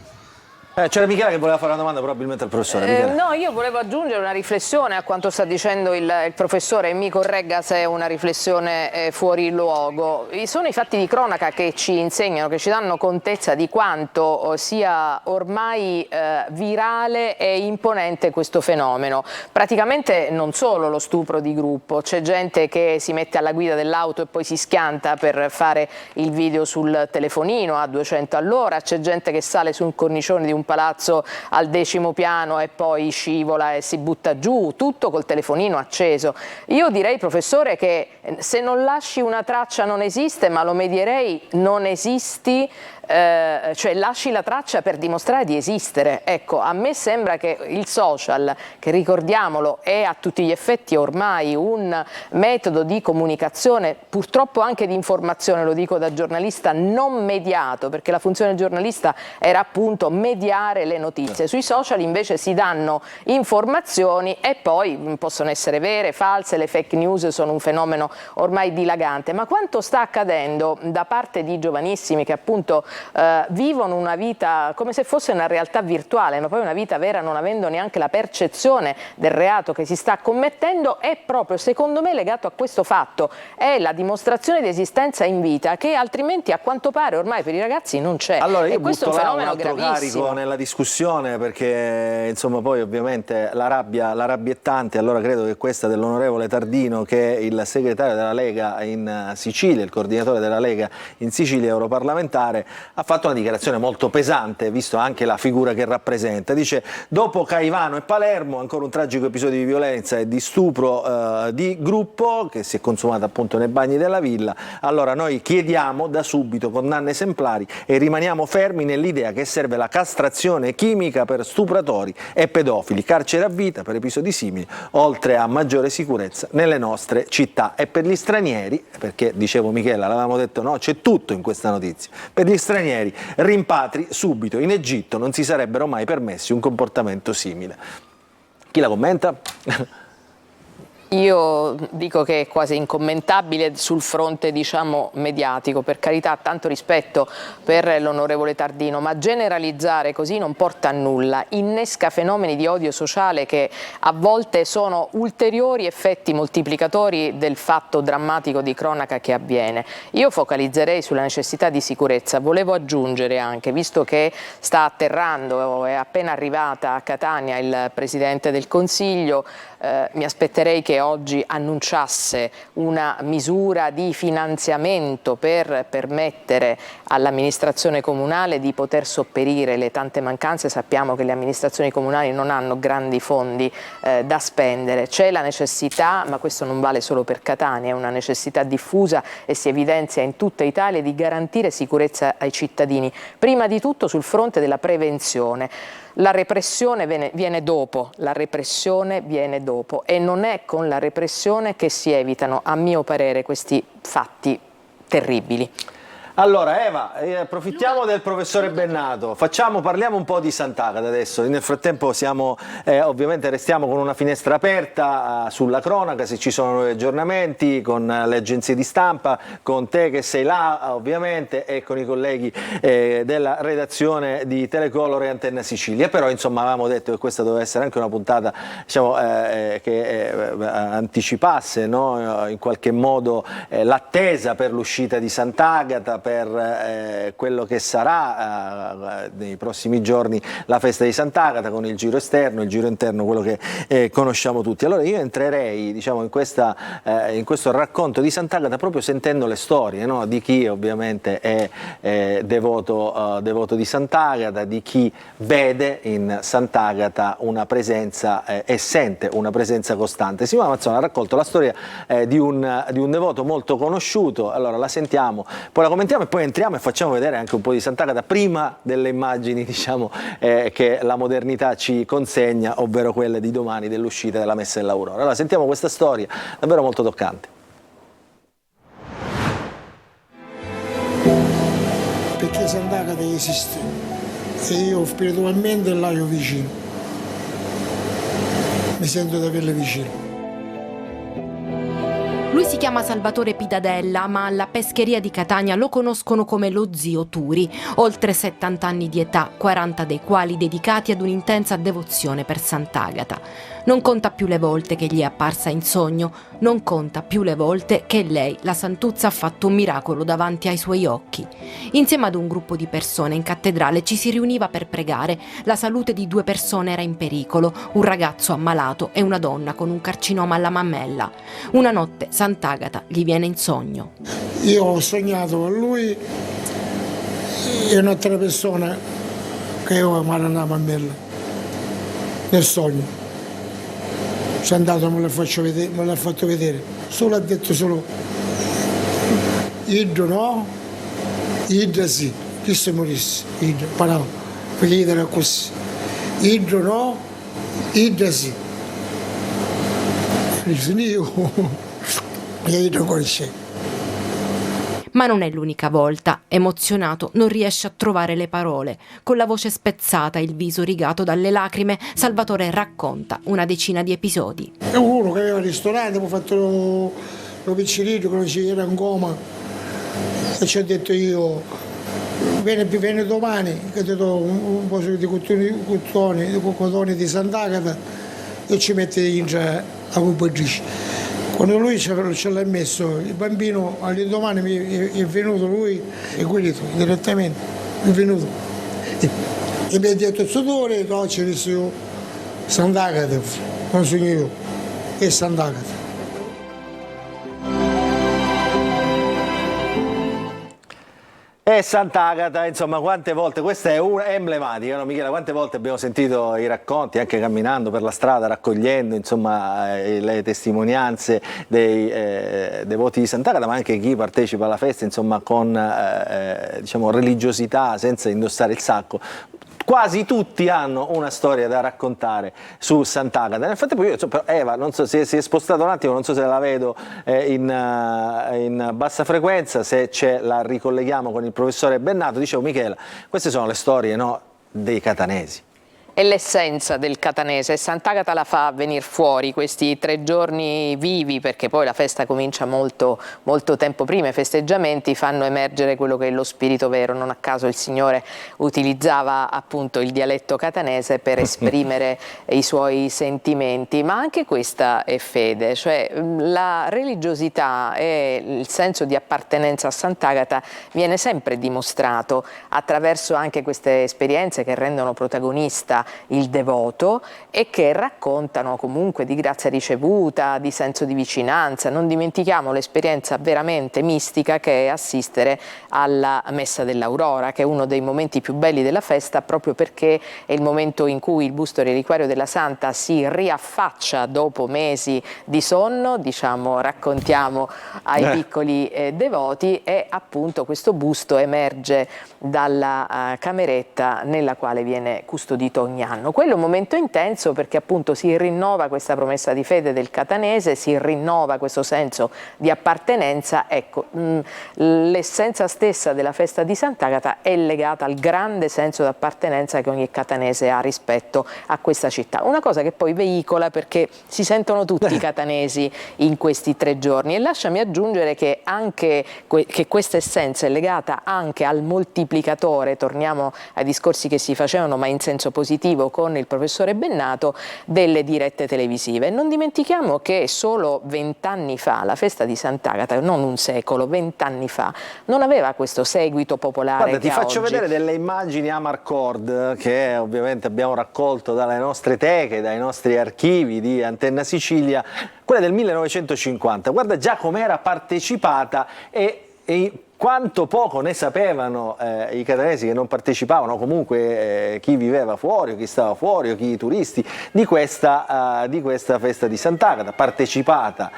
A: C'era Michela che voleva fare una domanda probabilmente al professore.
C: No, io volevo aggiungere una riflessione a quanto sta dicendo il professore, e mi corregga se è una riflessione fuori luogo. Sono i fatti di cronaca che ci insegnano, che ci danno contezza di quanto sia ormai virale e imponente questo fenomeno. Praticamente non solo lo stupro di gruppo, c'è gente che si mette alla guida dell'auto e poi si schianta per fare il video sul telefonino a 200 all'ora, c'è gente che sale sul cornicione di un palazzo al 10° piano e poi scivola e si butta giù, tutto col telefonino acceso. Io direi, professore, che se non lasci una traccia non esiste, ma lo medierei non esisti, cioè lasci la traccia per dimostrare di esistere. Ecco, a me sembra che il social, che ricordiamolo è a tutti gli effetti ormai un metodo di comunicazione, purtroppo anche di informazione, lo dico da giornalista non mediato, perché la funzione del giornalista era appunto mediare le notizie. Sui social invece si danno informazioni e poi possono essere vere, false, le fake news sono un fenomeno ormai dilagante. Ma quanto sta accadendo da parte di giovanissimi che appunto vivono una vita come se fosse una realtà virtuale, ma poi una vita vera, non avendo neanche la percezione del reato che si sta commettendo, è proprio, secondo me, legato a questo fatto. È la dimostrazione di esistenza in vita che altrimenti, a quanto pare, ormai per i ragazzi non c'è.
A: Allora io
C: e questo è un fenomeno
A: un altro
C: gravissimo
A: carico nella discussione, perché insomma poi ovviamente la rabbia è tante. Allora credo che questa dell'onorevole Tardino, che è il segretario della Lega in Sicilia, il coordinatore della Lega in Sicilia, europarlamentare, ha fatto una dichiarazione molto pesante, visto anche la figura che rappresenta. Dice: dopo Caivano e Palermo ancora un tragico episodio di violenza e di stupro di gruppo che si è consumato appunto nei bagni della villa. Allora noi chiediamo da subito condanne esemplari e rimaniamo fermi nell'idea che serve la castrazione chimica per stupratori e pedofili, carcere a vita per episodi simili, oltre a maggiore sicurezza nelle nostre città. E per gli stranieri, perché dicevo Michela, l'avevamo detto, no, c'è tutto in questa notizia, per gli stranieri rimpatri subito. In Egitto non si sarebbero mai permessi un comportamento simile. Chi la commenta?
C: Io dico che è quasi incommentabile sul fronte, diciamo, mediatico. Per carità, tanto rispetto per l'onorevole Tardino, ma generalizzare così non porta a nulla, innesca fenomeni di odio sociale che a volte sono ulteriori effetti moltiplicatori del fatto drammatico di cronaca che avviene. Io focalizzerei sulla necessità di sicurezza. Volevo aggiungere anche, visto che sta atterrando, è appena arrivata a Catania il Presidente del Consiglio, mi aspetterei che oggi annunciasse una misura di finanziamento per permettere all'amministrazione comunale di poter sopperire le tante mancanze. Sappiamo che le amministrazioni comunali non hanno grandi fondi da spendere. C'è la necessità, ma questo non vale solo per Catania, è una necessità diffusa e si evidenzia in tutta Italia, di garantire sicurezza ai cittadini, prima di tutto sul fronte della prevenzione. La repressione viene dopo, e non è con la repressione che si evitano, a mio parere, questi fatti terribili.
A: Allora Eva, approfittiamo del professore Bennato, parliamo un po' di Sant'Agata adesso. Nel frattempo ovviamente restiamo con una finestra aperta sulla cronaca, se ci sono nuovi aggiornamenti, con le agenzie di stampa, con te che sei là ovviamente e con i colleghi della redazione di Telecolor e Antenna Sicilia. Però insomma avevamo detto che questa doveva essere anche una puntata, diciamo, che anticipasse, no? In qualche modo l'attesa per l'uscita di Sant'Agata, per quello che sarà nei prossimi giorni la festa di Sant'Agata, con il giro esterno, il giro interno, quello che conosciamo tutti. Allora io entrerei, diciamo, in questo racconto di Sant'Agata proprio sentendo le storie, no? Di chi ovviamente è devoto di Sant'Agata, di chi vede in Sant'Agata una presenza e sente una presenza costante. Simona Mazzone ha raccolto la storia di un devoto molto conosciuto. Allora la sentiamo, poi la commentiamo e poi entriamo e facciamo vedere anche un po' di Sant'Agata prima delle immagini, diciamo, che la modernità ci consegna, ovvero quelle di domani dell'uscita della Messa dell'Aurora. Allora sentiamo questa storia davvero molto toccante.
I: Perché Sant'Agata esiste e io spiritualmente là io vicino, mi sento di averle vicino.
J: Lui si chiama Salvatore Pitadella, ma alla pescheria di Catania lo conoscono come lo zio Turi. Oltre 70 anni di età, 40 dei quali dedicati ad un'intensa devozione per Sant'Agata. Non conta più le volte che gli è apparsa in sogno, non conta più le volte che lei, la Santuzza, ha fatto un miracolo davanti ai suoi occhi. Insieme ad un gruppo di persone in cattedrale ci si riuniva per pregare. La salute di 2 persone era in pericolo, un ragazzo ammalato e una donna con un carcinoma alla mammella. Una notte Sant'Agata gli viene in sogno.
I: Io ho sognato con lui e un'altra persona che aveva male alla mammella, nel sogno. C'è andato, me l'ha fatto vedere, solo ha detto solo Idro no, Idra sì, chi se morisse, Idra, parlava, perché gli era così, Idro no, Idra sì. Io Idro conoscevo.
J: Ma non è l'unica volta. Emozionato, non riesce a trovare le parole. Con la voce spezzata e il viso rigato dalle lacrime, Salvatore racconta una decina di episodi.
I: È uno che aveva il ristorante, abbiamo fatto lo piccerino, che era in coma, e ci ho detto io, viene domani, che ti do un po' di cotone di Sant'Agata e ci mette in a compagnice. Quando lui ce l'ha messo, il bambino all'indomani è venuto lui, è guarito direttamente, è venuto. E mi ha detto il sudore, no, c'è messo Sant'Agata, non sono io, è Sant'Agata.
A: E Sant'Agata, insomma, quante volte, questa è emblematica, no Michela? Quante volte abbiamo sentito i racconti, anche camminando per la strada, raccogliendo, insomma, le testimonianze dei devoti di Sant'Agata, ma anche chi partecipa alla festa, insomma, con diciamo, religiosità, senza indossare il sacco. Quasi tutti hanno una storia da raccontare su Sant'Agata. Nel frattempo io, insomma, Eva, non so se si è spostata un attimo, non so se la vedo in bassa frequenza, se la ricolleghiamo con il professore Bennato. Dicevo, Michela, queste sono le storie, no, dei catanesi.
C: È l'essenza del catanese, Sant'Agata la fa venire fuori questi 3 giorni vivi, perché poi la festa comincia molto tempo prima, i festeggiamenti fanno emergere quello che è lo spirito vero. Non a caso il Signore utilizzava appunto il dialetto catanese per esprimere i suoi sentimenti, ma anche questa è fede, cioè la religiosità e il senso di appartenenza a Sant'Agata viene sempre dimostrato attraverso anche queste esperienze che rendono protagonista il devoto e che raccontano comunque di grazia ricevuta, di senso di vicinanza. Non dimentichiamo l'esperienza veramente mistica che è assistere alla Messa dell'Aurora, che è uno dei momenti più belli della festa, proprio perché è il momento in cui il busto reliquiario della Santa si riaffaccia dopo mesi di sonno, diciamo, raccontiamo ai piccoli devoti, e appunto questo busto emerge dalla cameretta nella quale viene custodito ogni anno. Quello è un momento intenso perché appunto si rinnova questa promessa di fede del catanese, si rinnova questo senso di appartenenza. Ecco, l'essenza stessa della festa di Sant'Agata è legata al grande senso di appartenenza che ogni catanese ha rispetto a questa città. Una cosa che poi veicola perché si sentono tutti i catanesi in questi 3 giorni, e lasciami aggiungere che anche questa essenza è legata anche al moltiplicatore, torniamo ai discorsi che si facevano ma in senso positivo con il professore Bennato, delle dirette televisive. Non dimentichiamo che solo 20 anni fa la festa di Sant'Agata, non un secolo, 20 anni fa, non aveva questo seguito popolare.
A: Guarda, ti faccio
C: oggi
A: vedere delle immagini Amarcord che ovviamente abbiamo raccolto dalle nostre teche, dai nostri archivi di Antenna Sicilia, quella del 1950. Guarda già com'era partecipata e quanto poco ne sapevano i catanesi che non partecipavano, comunque chi viveva fuori, o chi stava fuori, o chi turisti, di questa festa di Sant'Agata, partecipata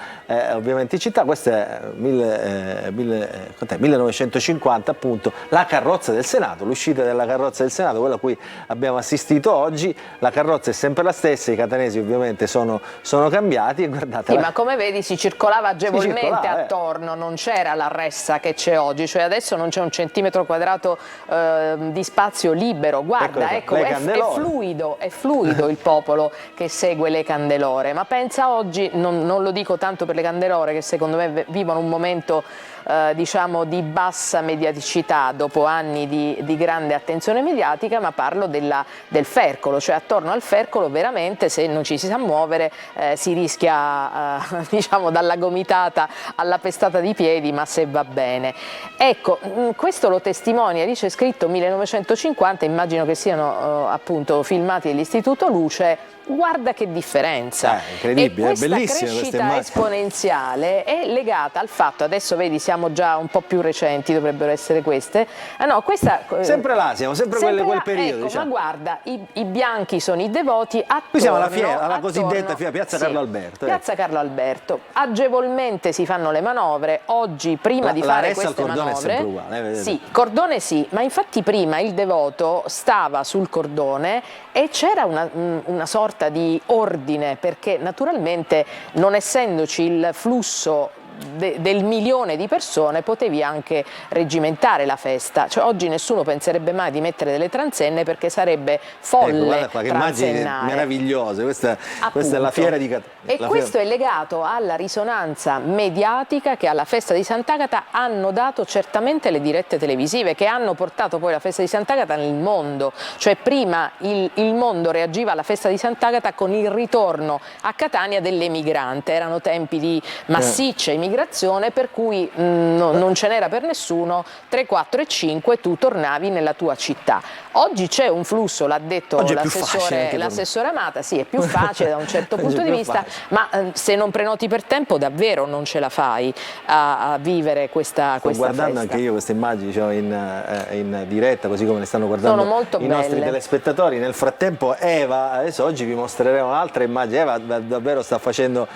A: ovviamente in città. Questa è 1950, appunto, la carrozza del Senato, l'uscita della carrozza del Senato, quella a cui abbiamo assistito oggi. La carrozza è sempre la stessa, i catanesi ovviamente sono cambiati, e guardate.
C: Sì, ma come vedi si circolava agevolmente attorno, non c'era la ressa che c'è oggi. oggi, cioè adesso non c'è un centimetro quadrato di spazio libero. Guarda, ecco, è fluido il popolo che segue le Candelore, ma pensa oggi, non lo dico tanto per le Candelore che secondo me vivono un momento diciamo di bassa mediaticità dopo anni di grande attenzione mediatica, ma parlo del Fercolo, cioè attorno al Fercolo veramente se non ci si sa muovere si rischia diciamo dalla gomitata alla pestata di piedi, ma se va bene. Ecco, questo lo testimonia, dice scritto 1950, immagino che siano appunto filmati dell'Istituto Luce. Guarda che differenza,
A: incredibile,
C: e questa
A: bellissima
C: crescita esponenziale è legata al fatto, adesso vedi siamo già un po' più recenti, dovrebbero essere queste,
A: sempre là, siamo sempre quel periodo,
C: ecco,
A: diciamo.
C: ma guarda, i bianchi sono i devoti, attorno,
A: qui siamo alla cosiddetta piazza Carlo Alberto.
C: Piazza Carlo Alberto, agevolmente si fanno le manovre, oggi prima di fare queste manovre,
A: è sempre uguale,
C: sì, cordone sì, ma infatti prima il devoto stava sul cordone e c'era una sorta di ordine, perché naturalmente non essendoci il flusso del milione di persone potevi anche reggimentare la festa, cioè oggi nessuno penserebbe mai di mettere delle transenne perché sarebbe folle.
A: Guarda qua, che immagini meravigliose, questa è la fiera di Catania.
C: E questo è legato alla risonanza mediatica che alla festa di Sant'Agata hanno dato certamente le dirette televisive, che hanno portato poi la festa di Sant'Agata nel mondo, cioè prima il mondo reagiva alla festa di Sant'Agata con il ritorno a Catania dell'emigrante, erano tempi di massiccia immigrazione per cui non ce n'era per nessuno, 3, 4 e 5 tu tornavi nella tua città. Oggi c'è un flusso, l'ha detto l'assessore Amata, sì è più facile da un certo punto di vista, ma se non prenoti per tempo davvero non ce la fai a vivere questa
A: guardando
C: festa.
A: Anche io queste immagini diciamo, in diretta, così come le stanno guardando i nostri telespettatori. Nel frattempo Eva, adesso oggi vi mostreremo un'altra immagine, Eva davvero sta facendo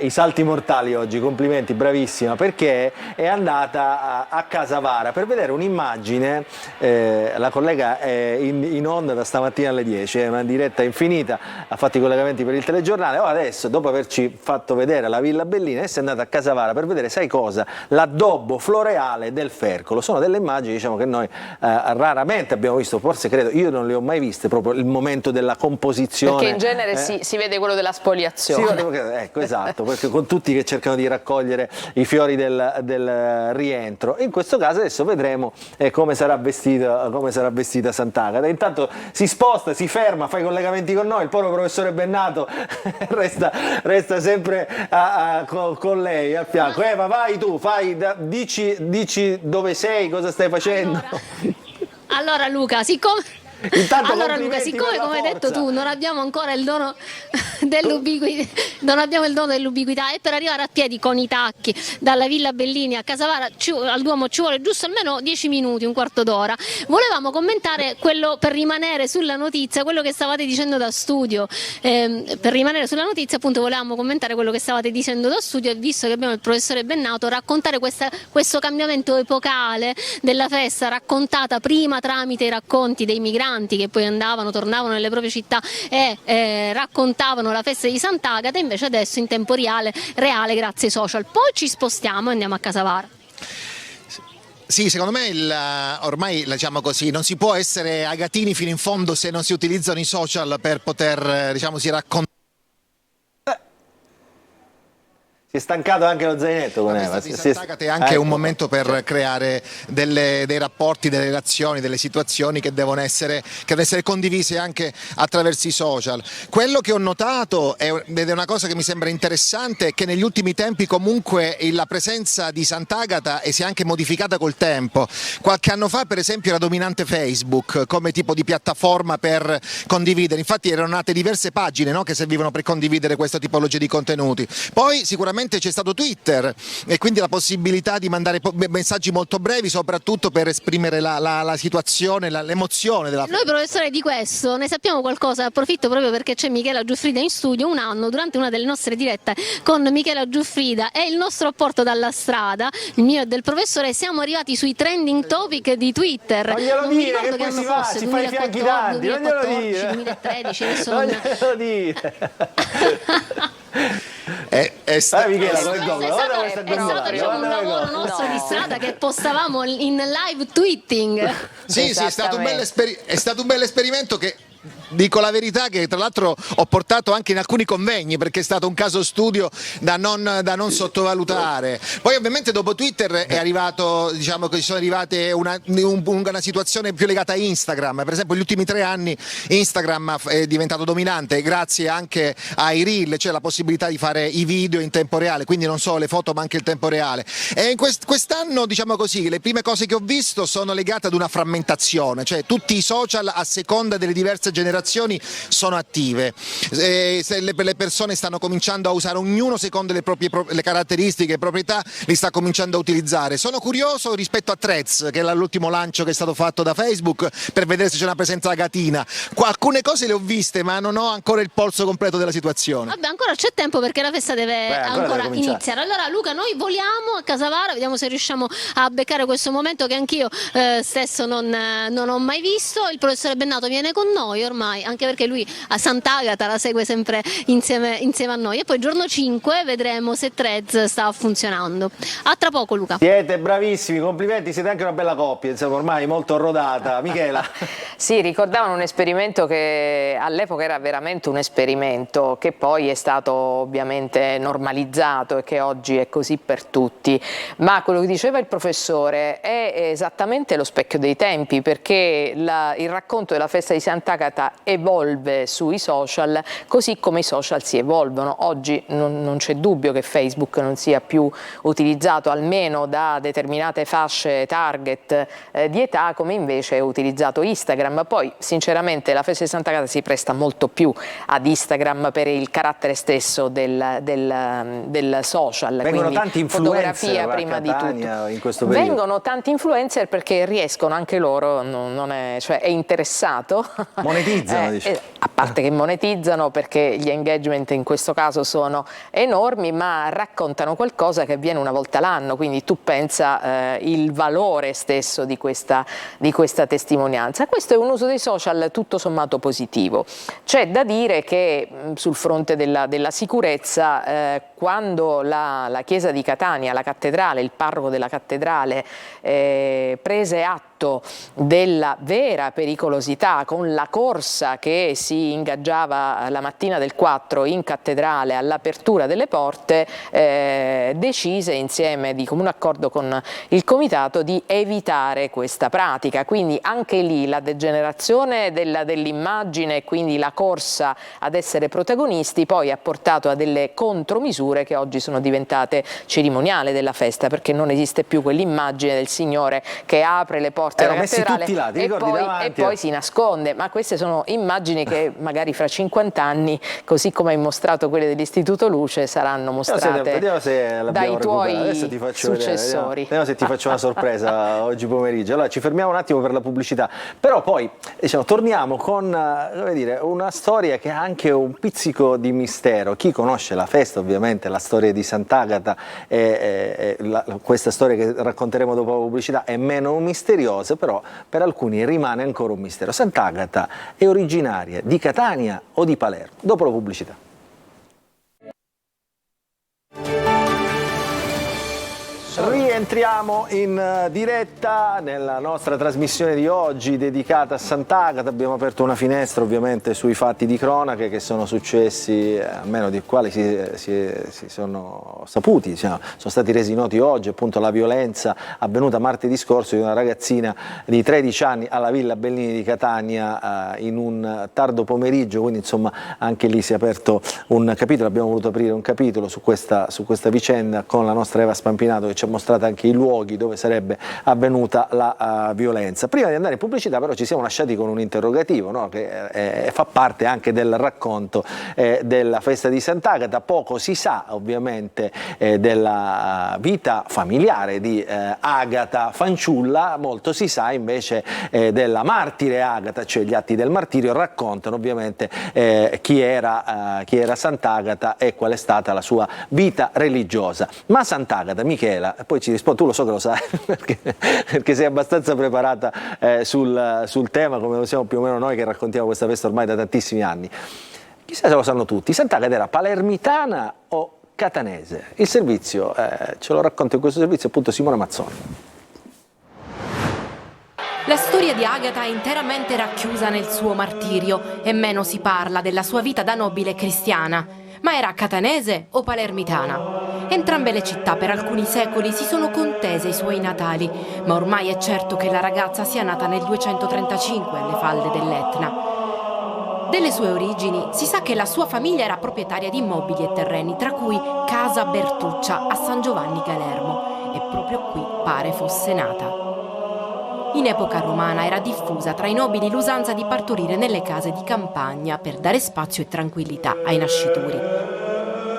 A: i salti mortali oggi, complimenti, bravissima, perché è andata a Casavara per vedere un'immagine, la collega è in onda da stamattina alle 10, è una diretta infinita, ha fatto i collegamenti per il telegiornale, adesso dopo averci fatto vedere la Villa Bellina è andata a Casavara per vedere, sai cosa? L'addobbo floreale del Fercolo. Sono delle immagini diciamo che noi raramente abbiamo visto, forse credo, io non le ho mai viste, proprio il momento della composizione.
C: Perché in genere si vede quello della spoliazione.
A: Ecco, esatto, perché con tutti che cercano di raccogliere i fiori del rientro. In questo caso adesso vedremo come sarà vestita Sant'Agata. Intanto si sposta, si ferma, fa i collegamenti con noi, il povero professore Bennato resta sempre con lei al fianco. Eva, vai tu, dici dove sei, cosa stai facendo.
G: Allora Luca, siccome come hai detto tu non abbiamo ancora il dono dell'ubiquità, e per arrivare a piedi con i tacchi dalla Villa Bellini a Casavara al Duomo ci vuole giusto almeno 10 minuti, un quarto d'ora. Volevamo commentare quello, per rimanere sulla notizia, quello che stavate dicendo da studio, per rimanere sulla notizia appunto volevamo commentare quello che stavate dicendo da studio, e visto che abbiamo il professore Bennato, raccontare questo cambiamento epocale della festa, raccontata prima tramite i racconti dei migranti che poi tornavano nelle proprie città e raccontavano la festa di Sant'Agata, invece adesso in tempo reale grazie ai social. Poi ci spostiamo e andiamo a Casavara.
H: Sì, secondo me ormai diciamo così, non si può essere agatini fino in fondo se non si utilizzano i social per poter diciamo si raccontare.
A: Si è stancato anche lo zainetto con Eva.
H: Sant'Agata è anche un momento per creare dei rapporti, delle relazioni, delle situazioni che devono essere condivise anche attraverso i social. Quello che ho notato, ed è una cosa che mi sembra interessante, è che negli ultimi tempi comunque la presenza di Sant'Agata si è anche modificata col tempo. Qualche anno fa per esempio era dominante Facebook come tipo di piattaforma per condividere, infatti erano nate diverse pagine, no, che servivano per condividere questa tipologia di contenuti. Poi sicuramente c'è stato Twitter e quindi la possibilità di mandare messaggi molto brevi, soprattutto per esprimere la situazione, l'emozione della
G: Noi professore di questo ne sappiamo qualcosa, approfitto proprio perché c'è Michela Giuffrida in studio. Un anno, durante una delle nostre dirette con Michela Giuffrida e il nostro apporto dalla strada, il mio e del professore, siamo arrivati sui trending topic di Twitter.
A: Non glielo dire che poi si va, si fa i fianchi tanti, non glielo dire.
G: 2013, adesso
A: non glielo dire.
H: festa.
A: Michela, come gondola, guarda questa
G: È stato
A: gondola,
G: diciamo, un
A: guarda
G: lavoro
A: come
G: nostro
C: No.
G: di strada che postavamo in live tweeting.
H: Sì, è stato un bel
C: Esattamente.
H: è stato un bel esperimento che, dico la verità, che tra l'altro ho portato anche in alcuni convegni, perché è stato un caso studio da non sottovalutare. Poi ovviamente dopo Twitter è arrivato, diciamo che sono arrivate una situazione più legata a Instagram. Per esempio, gli ultimi 3 anni Instagram è diventato dominante grazie anche ai reel, cioè la possibilità di fare i video in tempo reale, quindi non solo le foto ma anche il tempo reale. E in quest'anno, diciamo così, le prime cose che ho visto sono legate ad una frammentazione, cioè tutti i social a seconda delle diverse generazioni sono attive. Se le persone stanno cominciando a usare, ognuno secondo le proprie le caratteristiche e proprietà, li sta cominciando a utilizzare. Sono curioso rispetto a Threads, che è l'ultimo lancio che è stato fatto da Facebook, per vedere se c'è una presenza gatina. Alcune cose le ho viste, ma non ho ancora il polso completo della situazione.
G: Vabbè, ancora c'è tempo perché la festa deve
A: ancora deve cominciare.
G: iniziare. Allora Luca, noi voliamo a Casavara, vediamo se riusciamo a beccare questo momento che anch'io stesso non ho mai visto. Il professore Bennato viene con noi ormai, anche perché lui a Sant'Agata la segue sempre insieme a noi. E poi giorno 5 vedremo se Threads sta funzionando. A tra poco, Luca.
A: Siete bravissimi, complimenti, siete anche una bella coppia, insomma, ormai molto rodata. Michela.
C: Sì, ricordavano un esperimento che all'epoca era veramente un esperimento, che poi è stato ovviamente normalizzato e che oggi è così per tutti, ma quello che diceva il professore è esattamente lo specchio dei tempi, perché il racconto della festa di Sant'Agata evolve sui social così come i social si evolvono. Oggi non c'è dubbio che Facebook non sia più utilizzato, almeno da determinate fasce target di età, come invece è utilizzato Instagram. Poi sinceramente la festa di Sant'Agata si presta molto più ad Instagram per il carattere stesso del social.
A: Vengono
C: quindi
A: tanti influencer
C: fotografia
A: a
C: prima di
A: Catania
C: tutto.
A: in questo periodo.
C: Vengono tanti influencer perché riescono anche loro, cioè è interessato.
A: Monetizzano, dice.
C: A parte che monetizzano, perché gli engagement in questo caso sono enormi, ma raccontano qualcosa che avviene una volta l'anno, quindi tu pensa il valore stesso di questa testimonianza. Questo è un uso dei social tutto sommato positivo. C'è da dire che sul fronte della sicurezza, quando la chiesa di Catania, la cattedrale, il parroco della cattedrale prese atto della vera pericolosità con la corsa che si ingaggiava la mattina del 4 in cattedrale all'apertura delle porte, decise insieme di comune accordo con il comitato di evitare questa pratica. Quindi anche lì la degenerazione dell'immagine, quindi la corsa ad essere protagonisti, poi ha portato a delle contromisure che oggi sono diventate cerimoniale della festa, perché non esiste più quell'immagine del Signore che apre le porte della cattedrale
A: tutti là, ti ricordi,
C: e
A: davanti,
C: poi si nasconde. Ma queste sono immagini che magari fra 50 anni, così come hai mostrato quelle dell'Istituto Luce, saranno mostrate
A: Vediamo se
C: dai tuoi
A: Adesso ti faccio
C: successori.
A: vediamo se ti faccio una sorpresa oggi pomeriggio. Allora ci fermiamo un attimo per la pubblicità, però poi diciamo, torniamo con come dire, una storia che ha anche un pizzico di mistero. Chi conosce la festa, ovviamente la storia di Sant'Agata, questa storia che racconteremo dopo la pubblicità è meno misteriosa, però per alcuni rimane ancora un mistero. Sant'Agata è originaria di Catania o di Palermo? Dopo la pubblicità. Rientriamo in diretta nella nostra trasmissione di oggi dedicata a Sant'Agata. Abbiamo aperto una finestra ovviamente sui fatti di cronache che sono successi, almeno di quali si sono saputi, sono stati resi noti oggi, appunto la violenza avvenuta martedì scorso di una ragazzina di 13 anni alla Villa Bellini di Catania in un tardo pomeriggio, quindi insomma anche lì si è aperto un capitolo, abbiamo voluto aprire un capitolo su questa vicenda con la nostra Eva Spampinato che ci ha mostrato anche i luoghi dove sarebbe avvenuta la violenza. Prima di andare in pubblicità però ci siamo lasciati con un interrogativo, no? Che fa parte anche del racconto della festa di Sant'Agata. Poco si sa ovviamente della vita familiare di Agata fanciulla, molto si sa invece della martire Agata, cioè gli atti del martirio raccontano ovviamente chi era Sant'Agata e qual è stata la sua vita religiosa. Ma Sant'Agata, Michela, poi ci rispondi, tu lo so che lo sai perché sei abbastanza preparata sul tema, come lo siamo più o meno noi che raccontiamo questa festa ormai da tantissimi anni. Chissà se lo sanno tutti, Sant'Agata era palermitana o catanese. Il servizio, ce lo racconta in questo servizio appunto Simone Mazzoni.
J: La storia di Agata è interamente racchiusa nel suo martirio e meno si parla della sua vita da nobile cristiana. Ma era catanese o palermitana? Entrambe le città per alcuni secoli si sono contese i suoi natali, ma ormai è certo che la ragazza sia nata nel 235 alle falde dell'Etna. Delle sue origini si sa che la sua famiglia era proprietaria di immobili e terreni, tra cui Casa Bertuccia a San Giovanni Galermo, e proprio qui pare fosse nata. In epoca romana era diffusa tra i nobili l'usanza di partorire nelle case di campagna per dare spazio e tranquillità ai nascituri.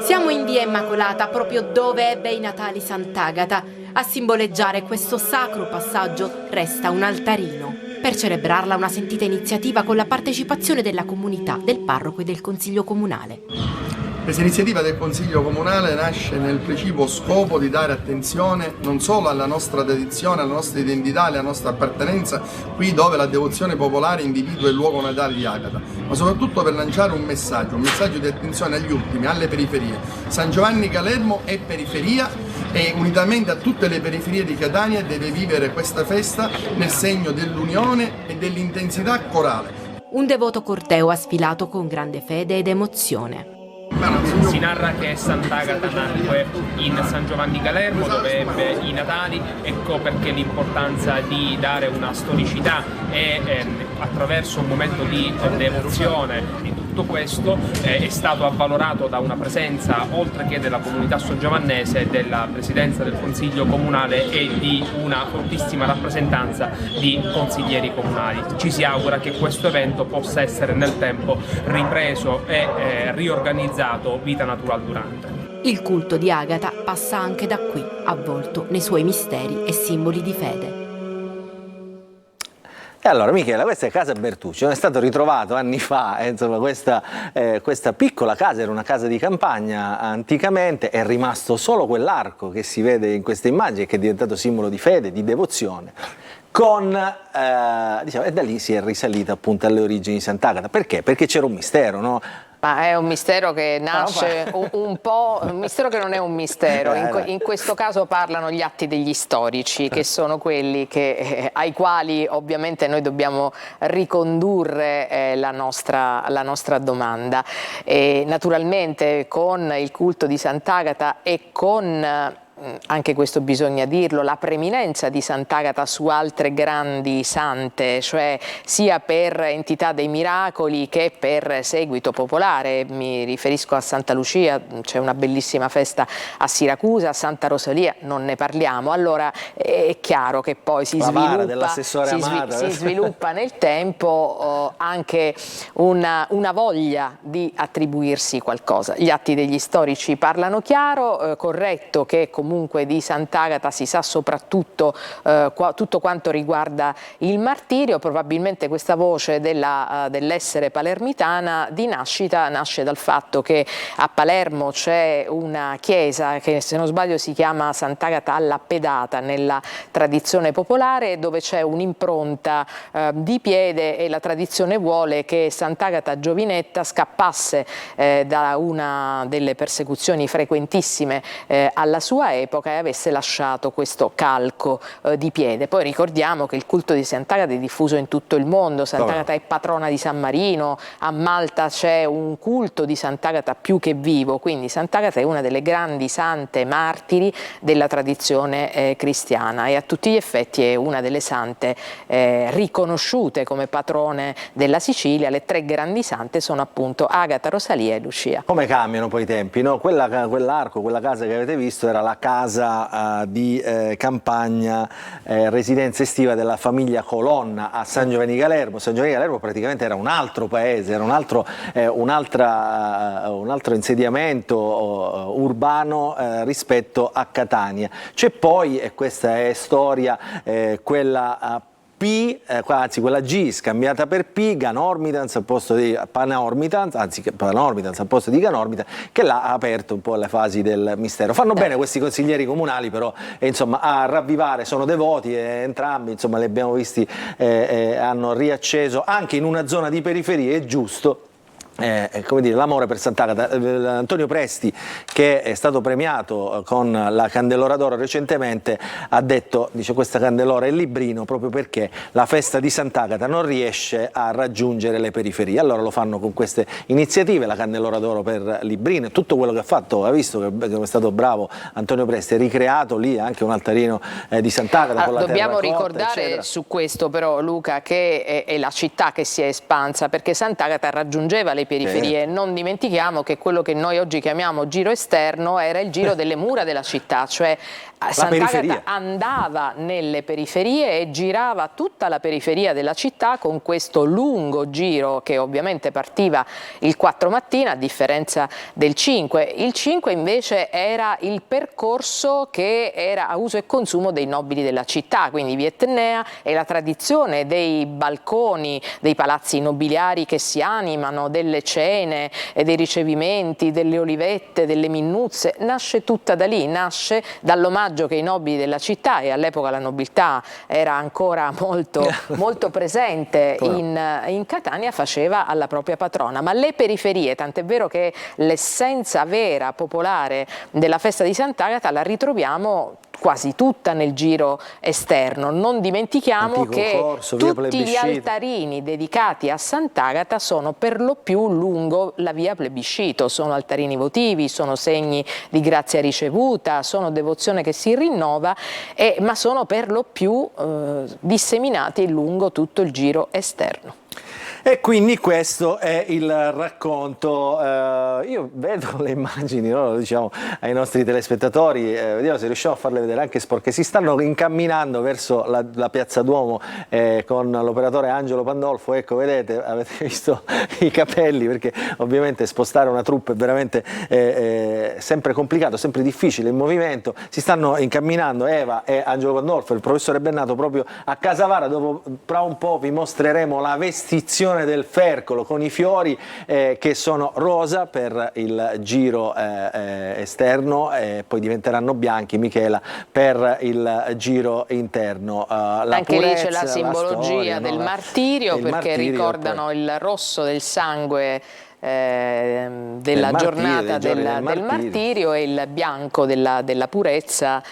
J: Siamo in via Immacolata, proprio dove ebbe i natali Sant'Agata. A simboleggiare questo sacro passaggio resta un altarino. Per celebrarla una sentita iniziativa con la partecipazione della comunità, del parroco e del consiglio comunale.
K: Questa iniziativa del Consiglio Comunale nasce nel precipuo scopo di dare attenzione non solo alla nostra dedizione, alla nostra identità, alla nostra appartenenza, qui dove la devozione popolare individua il luogo natale di Agata, ma soprattutto per lanciare un messaggio di attenzione agli ultimi, alle periferie. San Giovanni Galermo è periferia e unitamente a tutte le periferie di Catania deve vivere questa festa nel segno dell'unione e dell'intensità corale.
J: Un devoto corteo ha sfilato con grande fede ed emozione.
L: Si narra che Sant'Agata nacque in San Giovanni Galermo, dove ebbe i natali. Ecco perché l'importanza di dare una storicità e attraverso un momento di devozione di tutto questo è stato avvalorato da una presenza, oltre che della comunità soggiovannese, della presidenza del Consiglio Comunale e di una fortissima rappresentanza di consiglieri comunali. Ci si augura che questo evento possa essere nel tempo ripreso e riorganizzato vita natural durante.
J: Il culto di Agata passa anche da qui, avvolto nei suoi misteri e simboli di fede.
A: E allora Michela, questa è Casa Bertucci, è stato ritrovato anni fa, insomma, questa piccola casa, era una casa di campagna anticamente, è rimasto solo quell'arco che si vede in queste immagini, che è diventato simbolo di fede, di devozione, diciamo, e da lì si è risalita appunto alle origini di Sant'Agata. Perché? Perché c'era un mistero, no?
C: Ma è un mistero che nasce un po', un mistero che non è un mistero. In questo caso parlano gli atti degli storici, che sono quelli ai quali ovviamente noi dobbiamo ricondurre la nostra domanda. E naturalmente con il culto di Sant'Agata e con, anche questo bisogna dirlo, la preeminenza di Sant'Agata su altre grandi sante, cioè sia per entità dei miracoli che per seguito popolare. Mi riferisco a Santa Lucia, c'è una bellissima festa a Siracusa, a Santa Rosalia non ne parliamo. Allora è chiaro che poi si sviluppa nel tempo anche una voglia di attribuirsi qualcosa. Gli atti degli storici parlano chiaro, corretto che comunque di Sant'Agata si sa soprattutto tutto quanto riguarda il martirio. Probabilmente questa voce dell'essere palermitana di nascita nasce dal fatto che a Palermo c'è una chiesa che, se non sbaglio, si chiama Sant'Agata alla Pedata nella tradizione popolare, dove c'è un'impronta di piede, e la tradizione vuole che Sant'Agata giovinetta scappasse da una delle persecuzioni frequentissime alla sua epoca e avesse lasciato questo calco di piede. Poi ricordiamo che il culto di Sant'Agata è diffuso in tutto il mondo. Sant'Agata è patrona di San Marino, a Malta c'è un culto di Sant'Agata più che vivo, quindi Sant'Agata è una delle grandi sante martiri della tradizione cristiana e a tutti gli effetti è una delle sante riconosciute come patrone della Sicilia. Le tre grandi sante sono appunto Agata, Rosalia e Lucia.
A: Come cambiano poi i tempi, no? Quell'arco, quella casa che avete visto era la casa di campagna, residenza estiva della famiglia Colonna a San Giovanni Galermo. San Giovanni Galermo praticamente era un altro paese, era un altro insediamento urbano rispetto a Catania. C'è poi, e questa è storia, quella quella G scambiata per P, Ganormitans al posto di Panormitans, anzi Panormitans al posto di Ganormitans, che l'ha aperto un po' alle fasi del mistero. Fanno bene questi consiglieri comunali però, insomma, a ravvivare, sono devoti entrambi, insomma, li abbiamo visti, hanno riacceso anche in una zona di periferia, è giusto come dire, l'amore per Sant'Agata. Antonio Presti, che è stato premiato con la Candelora d'Oro recentemente, ha detto, dice, questa Candelora è il librino proprio perché la festa di Sant'Agata non riesce a raggiungere le periferie. Allora lo fanno con queste iniziative, la Candelora d'Oro per Librino, tutto quello che ha fatto, ha visto che è stato bravo Antonio Presti, ha ricreato lì anche un altarino di Sant'Agata con la
C: dobbiamo
A: terracotta,
C: ricordare
A: eccetera.
C: su questo però, Luca, che è la città che si è espansa, perché Sant'Agata raggiungeva le periferie. Non dimentichiamo che quello che noi oggi chiamiamo giro esterno era il giro delle mura della città, cioè Sant'Agata andava nelle periferie e girava tutta la periferia della città con questo lungo giro che ovviamente partiva il 4 mattina, a differenza del 5. Il 5 invece era il percorso che era a uso e consumo dei nobili della città, quindi via Etnea, e la tradizione dei balconi, dei palazzi nobiliari che si animano, delle cene, dei ricevimenti, delle olivette, delle minnuzze, nasce tutta da lì, nasce dall'omaggio che i nobili della città, e all'epoca la nobiltà era ancora molto presente in Catania, faceva alla propria patrona. Ma le periferie, tant'è vero che l'essenza vera popolare della festa di Sant'Agata la ritroviamo quasi tutta nel giro esterno. Non dimentichiamo che tutti gli altarini dedicati a Sant'Agata sono per lo più lungo la via Plebiscito, sono altarini votivi, sono segni di grazia ricevuta, sono devozione che si rinnova, ma sono per lo più disseminati lungo tutto il giro esterno.
A: E quindi questo è il racconto. Io vedo le immagini, no? Lo diciamo ai nostri telespettatori, vediamo se riusciamo a farle vedere anche perché si stanno incamminando verso la Piazza Duomo con l'operatore Angelo Pandolfo. Ecco, vedete, avete visto i capelli, perché ovviamente spostare una troupe è veramente sempre complicato, sempre difficile il movimento. Si stanno incamminando Eva e Angelo Pandolfo, il professore Bennato, proprio a Casavara, dove tra un po' vi mostreremo la vestizione del Fercolo con i fiori che sono rosa per il giro esterno e poi diventeranno bianchi, Michela, per il giro interno.
C: Anche lì c'è la simbologia del martirio, perché ricordano il rosso del sangue della giornata del martirio e il bianco della purezza,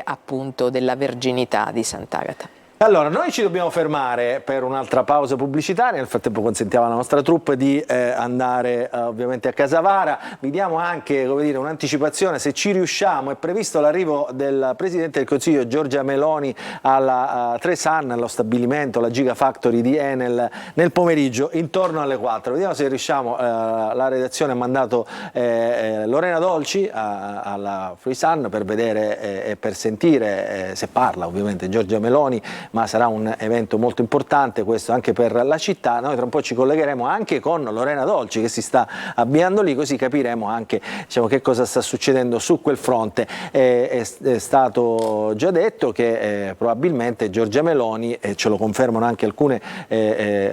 C: appunto della verginità di Sant'Agata.
A: Allora, noi ci dobbiamo fermare per un'altra pausa pubblicitaria, nel frattempo consentiamo alla nostra troupe di andare ovviamente a Casavara. Vi diamo anche, come dire, un'anticipazione, se ci riusciamo. È previsto l'arrivo del Presidente del Consiglio Giorgia Meloni alla Tresan, allo stabilimento, la Gigafactory di Enel, nel pomeriggio intorno alle 4. Vediamo se riusciamo. La redazione ha mandato Lorena Dolci alla Frisan per vedere e per sentire se parla ovviamente Giorgia Meloni, ma sarà un evento molto importante questo anche per la città. Noi tra un po' ci collegheremo anche con Lorena Dolci, che si sta avviando lì, così capiremo anche, diciamo, che cosa sta succedendo su quel fronte. È stato già detto che probabilmente Giorgia Meloni, e ce lo confermano anche alcune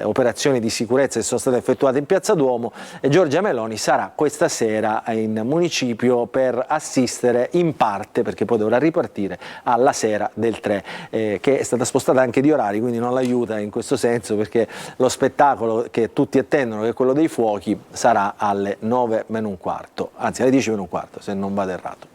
A: operazioni di sicurezza che sono state effettuate in Piazza Duomo, Giorgia Meloni sarà questa sera in municipio per assistere in parte, perché poi dovrà ripartire, alla sera del 3, che è stata spostata anche di orari, quindi non l'aiuta in questo senso, perché lo spettacolo che tutti attendono, che è quello dei fuochi, sarà alle 9 meno un quarto, anzi alle 10 meno un quarto, se non vado errato.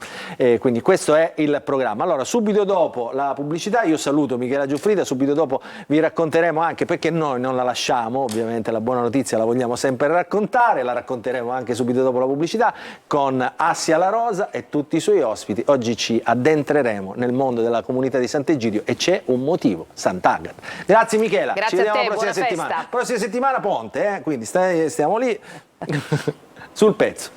A: Quindi questo è il programma. Allora, subito dopo la pubblicità io saluto Michela Giuffrida, subito dopo vi racconteremo anche, perché noi non la lasciamo, ovviamente la buona notizia la vogliamo sempre raccontare, la racconteremo anche subito dopo la pubblicità con Assia La Rosa e tutti i suoi ospiti. Oggi ci addentreremo nel mondo della comunità di Sant'Egidio e c'è un motivo: Sant'Agata. Grazie Michela,
C: grazie,
A: ci vediamo
C: a te,
A: la prossima settimana.
C: festa.
A: Prossima settimana Ponte, quindi stiamo lì sul pezzo.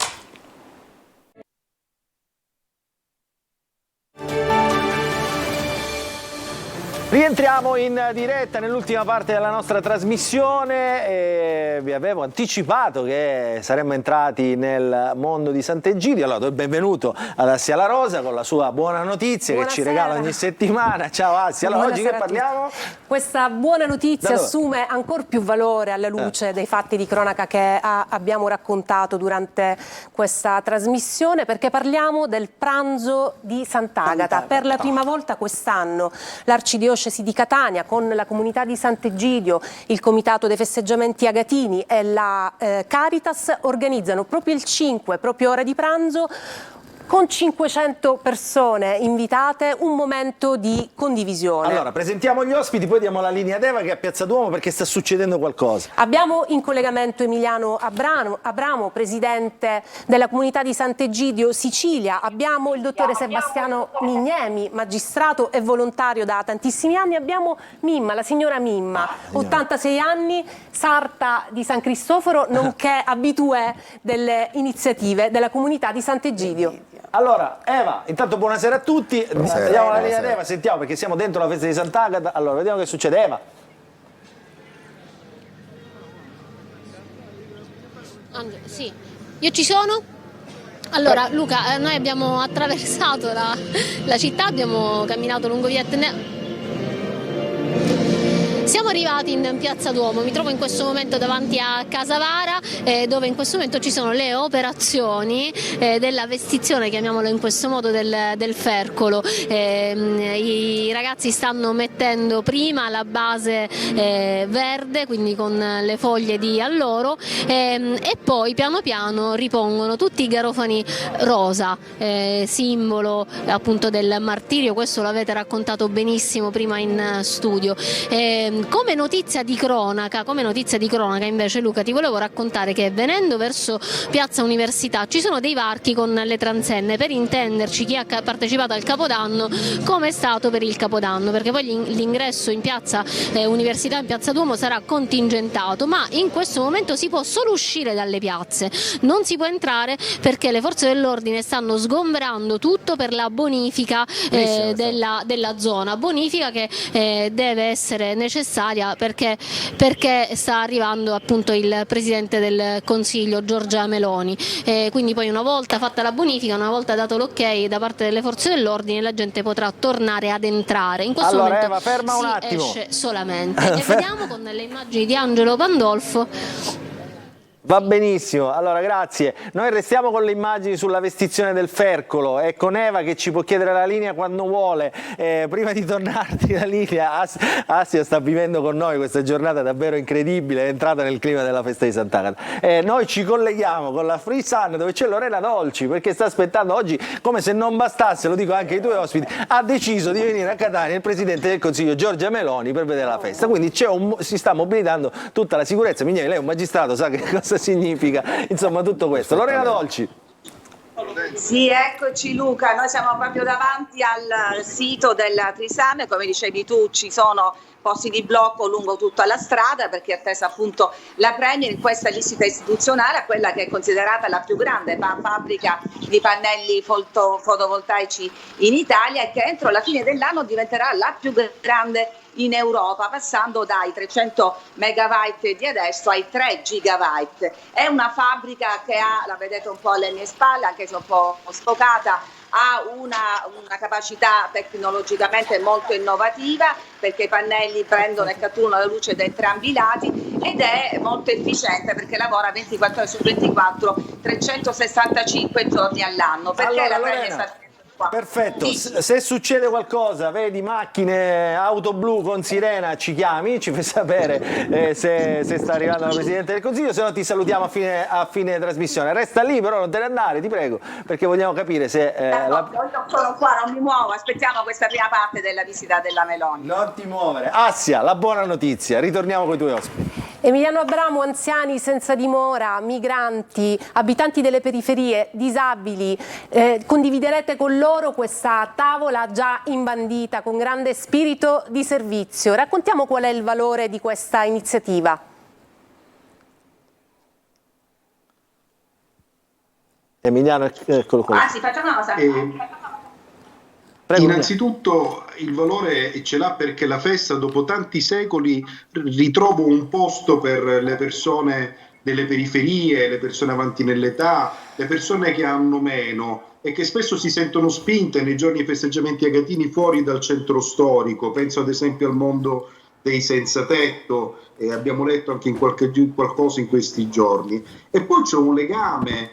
A: Rientriamo in diretta nell'ultima parte della nostra trasmissione e vi avevo anticipato che saremmo entrati nel mondo di Sant'Egidio. Allora, benvenuto ad Assia La Rosa con la sua buona notizia. Buonasera. Che ci regala ogni settimana. Ciao Assia, allora oggi che parliamo?
M: Questa buona notizia assume ancor più valore alla luce dei fatti di cronaca che abbiamo raccontato durante questa trasmissione, perché parliamo del pranzo di Sant'Agata. Per la prima volta quest'anno l'arcidiocesi Diocesi di Catania con la comunità di Sant'Egidio, il Comitato dei Festeggiamenti Agatini e la Caritas organizzano proprio il 5, proprio ora di pranzo, con 500 persone invitate, un momento di condivisione.
A: Allora, presentiamo gli ospiti, poi diamo la linea ad Eva che è a Piazza Duomo perché sta succedendo qualcosa.
M: Abbiamo in collegamento Emiliano Abramo, presidente della comunità di Sant'Egidio Sicilia. Abbiamo il dottore Sebastiano Mignemi, magistrato e volontario da tantissimi anni. Abbiamo Mimma, la signora Mimma, 86 anni, sarta di San Cristoforo, nonché abitué delle iniziative della comunità di Sant'Egidio.
A: Allora, Eva, intanto buonasera a tutti. Diamo la linea ad Eva, sentiamo perché siamo dentro la festa di Sant'Agata. Allora, vediamo che succede. Eva.
G: Sì, io ci sono. Allora, Luca, noi abbiamo attraversato la città, abbiamo camminato lungo via Etnea. Siamo arrivati in Piazza Duomo, mi trovo in questo momento davanti a Casavara dove in questo momento ci sono le operazioni della vestizione, chiamiamolo in questo modo, del Fercolo. I ragazzi stanno mettendo prima la base verde, quindi con le foglie di alloro, e poi piano piano ripongono tutti i garofani rosa, simbolo appunto del martirio. Questo l'avete raccontato benissimo prima in studio. Come notizia di cronaca invece, Luca, ti volevo raccontare che venendo verso Piazza Università ci sono dei varchi con le transenne, per intenderci chi ha partecipato al Capodanno come è stato per il Capodanno, perché poi l'ingresso in Piazza Università, in Piazza Duomo, sarà contingentato, ma in questo momento si può solo uscire dalle piazze, non si può entrare perché le forze dell'ordine stanno sgombrando tutto per la bonifica della zona, bonifica che deve essere necessaria perché sta arrivando appunto il Presidente del Consiglio Giorgia Meloni, quindi poi una volta fatta la bonifica, una volta dato l'ok da parte delle forze dell'ordine, la gente potrà tornare ad entrare. In questo momento
A: Eva, ferma un attimo.
G: esce solamente e vediamo con le immagini di Angelo Pandolfo.
A: Va benissimo, allora grazie. Noi restiamo con le immagini sulla vestizione del Fercolo e con Eva che ci può chiedere la linea quando vuole. Prima di tornarti la linea, Assia sta vivendo con noi questa giornata davvero incredibile, è entrata nel clima della festa di Sant'Agata. Noi ci colleghiamo con la Free Sun dove c'è Lorena Dolci perché sta aspettando oggi, come se non bastasse, lo dico anche ai tuoi ospiti, ha deciso di venire a Catania il Presidente del Consiglio Giorgia Meloni per vedere la festa, quindi si sta mobilitando tutta la sicurezza. Mignemi, lei è un magistrato, sa che cosa significa, insomma, tutto questo. Lorena Dolci.
N: Sì, eccoci Luca, noi siamo proprio davanti al sito della Trisan, come dicevi tu ci sono posti di blocco lungo tutta la strada perché è attesa appunto la Premier in questa visita istituzionale a quella che è considerata la più grande fabbrica di pannelli fotovoltaici in Italia e che entro la fine dell'anno diventerà la più grande in Europa, passando dai 300 megawatt di adesso ai 3 gigawatt. È una fabbrica che ha, la vedete un po' alle mie spalle, anche se un po' sfocata, ha una capacità tecnologicamente molto innovativa perché i pannelli prendono e catturano la luce da entrambi i lati ed è molto efficiente perché lavora 24 ore su 24, 365 giorni all'anno. Perché
A: allora,
N: la Premier sta...
A: Perfetto, se succede qualcosa, vedi macchine, auto blu con sirena, ci chiami, ci fai sapere se sta arrivando la Presidente del Consiglio, se no ti salutiamo a fine trasmissione. Resta lì però, non te ne andare, ti prego, perché vogliamo capire se...
N: Io sono qua, non mi muovo, aspettiamo questa prima parte della visita della Meloni.
A: Non ti muovere. Assia, la buona notizia, ritorniamo con i tuoi ospiti.
M: Emiliano Abramo, anziani senza dimora, migranti, abitanti delle periferie, disabili, condividerete con loro questa tavola già imbandita con grande spirito di servizio. Raccontiamo qual è il valore di questa iniziativa.
A: Emiliano, eccolo qua.
N: Sì, facciamo una cosa.
O: Innanzitutto il valore ce l'ha perché la festa dopo tanti secoli ritrova un posto per le persone delle periferie, le persone avanti nell'età, le persone che hanno meno e che spesso si sentono spinte nei giorni dei festeggiamenti agatini fuori dal centro storico. Penso ad esempio al mondo dei senza tetto e abbiamo letto anche in qualcosa in questi giorni. E poi c'è un legame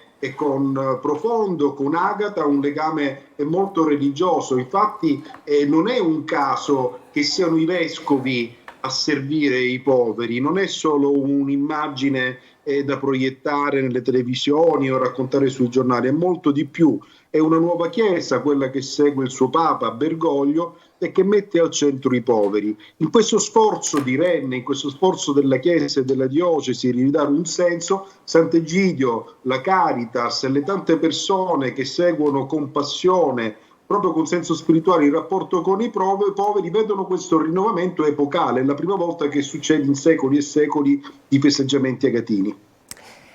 O: profondo con Agata, un legame molto religioso. Infatti non è un caso che siano i vescovi a servire i poveri, non è solo un'immagine da proiettare nelle televisioni o raccontare sui giornali, è molto di più, è una nuova Chiesa, quella che segue il suo Papa Bergoglio e che mette al centro i poveri. In questo sforzo di Renne, in questo sforzo della Chiesa e della diocesi di ridare un senso, Sant'Egidio, la Caritas e le tante persone che seguono con passione, proprio con senso spirituale, il rapporto con i poveri, vedono questo rinnovamento epocale. È la prima volta che succede in secoli e secoli di festeggiamenti agatini.